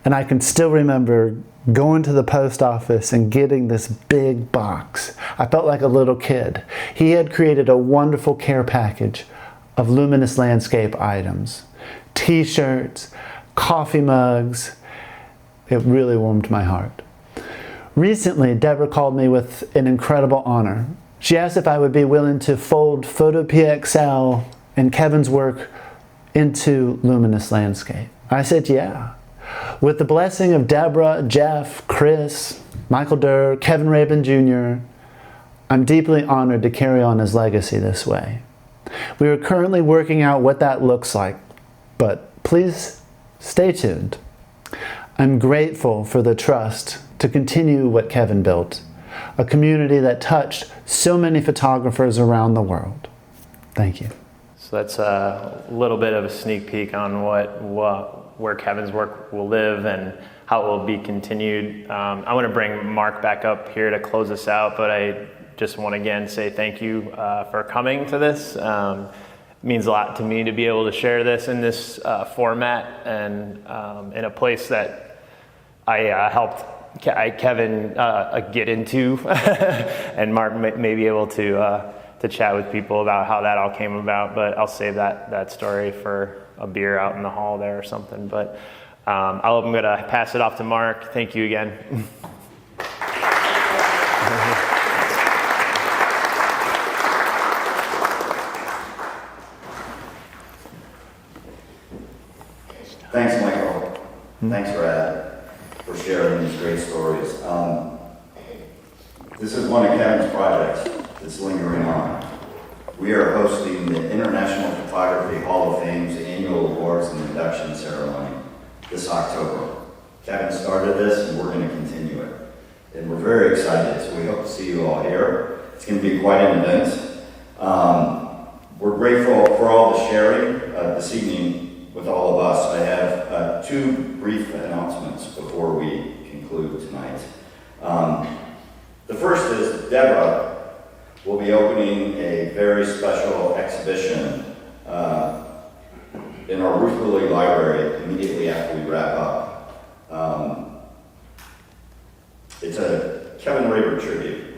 and I can still remember going to the post office and getting this big box. I felt like a little kid. He had created a wonderful care package of Luminous Landscape items, t-shirts, coffee mugs. It really warmed my heart. Recently, Deborah called me with an incredible honor. She asked if I would be willing to fold photoPXL and Kevin's work into Luminous Landscape. I said yeah. With the blessing of Deborah, Jeff, Chris, Michael Durr, Kevin Raber Jr., I'm deeply honored to carry on his legacy this way. We are currently working out what that looks like, but please stay tuned. I'm grateful for the trust to continue what Kevin built, a community that touched so many photographers around the world. Thank you. So that's a little bit of a sneak peek on where Kevin's work will live and how it will be continued. I want to bring Mark back up here to close us out, but I just want to again say thank you for coming to this. It means a lot to me to be able to share this in this format and in a place that I helped Kevin get into, and Mark may be able to chat with people about how that all came about, but I'll save that story for a beer out in the hall there or something. But I'm going to pass it off to Mark. Thank you again. Thanks, Michael. Thanks, Rad, for sharing these great stories. This is one of Kevin's projects that's lingering on. We are hosting the International Photography Hall of Fame's annual awards and induction ceremony this October. Kevin started this, and we're going to continue it. And we're very excited, so we hope to see you all here. It's going to be quite an event. We're grateful for all the sharing this evening with all of us. I have two brief announcements before we conclude tonight. The first is Deborah will be opening a very special exhibition in our Ruth Lilly Library immediately after we wrap up. It's a Kevin Raber tribute.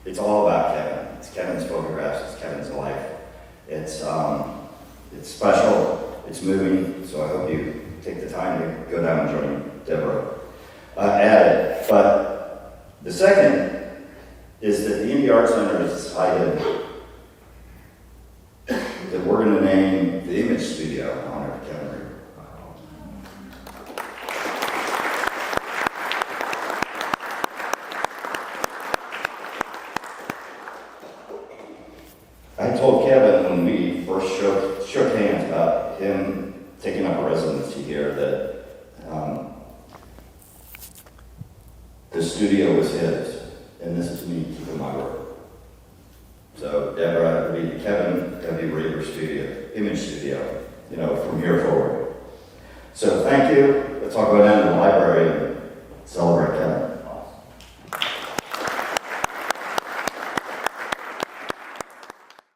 It's all about Kevin. It's Kevin's photographs. It's Kevin's life. It's special. It's moving. So I hope you take the time to go down and join Deborah at it. But the second is that the Indy Art Center has decided that we're going to name the Image Studio in honor of Kevin Raber. I told Kevin when we first shook hands about him taking up a residency here that the studio was his. And this is me keeping my word. So Deborah, it'll be Kevin W. Raber Studio, Image Studio, from here forward. So thank you. Let's all go down to the library and celebrate Kevin.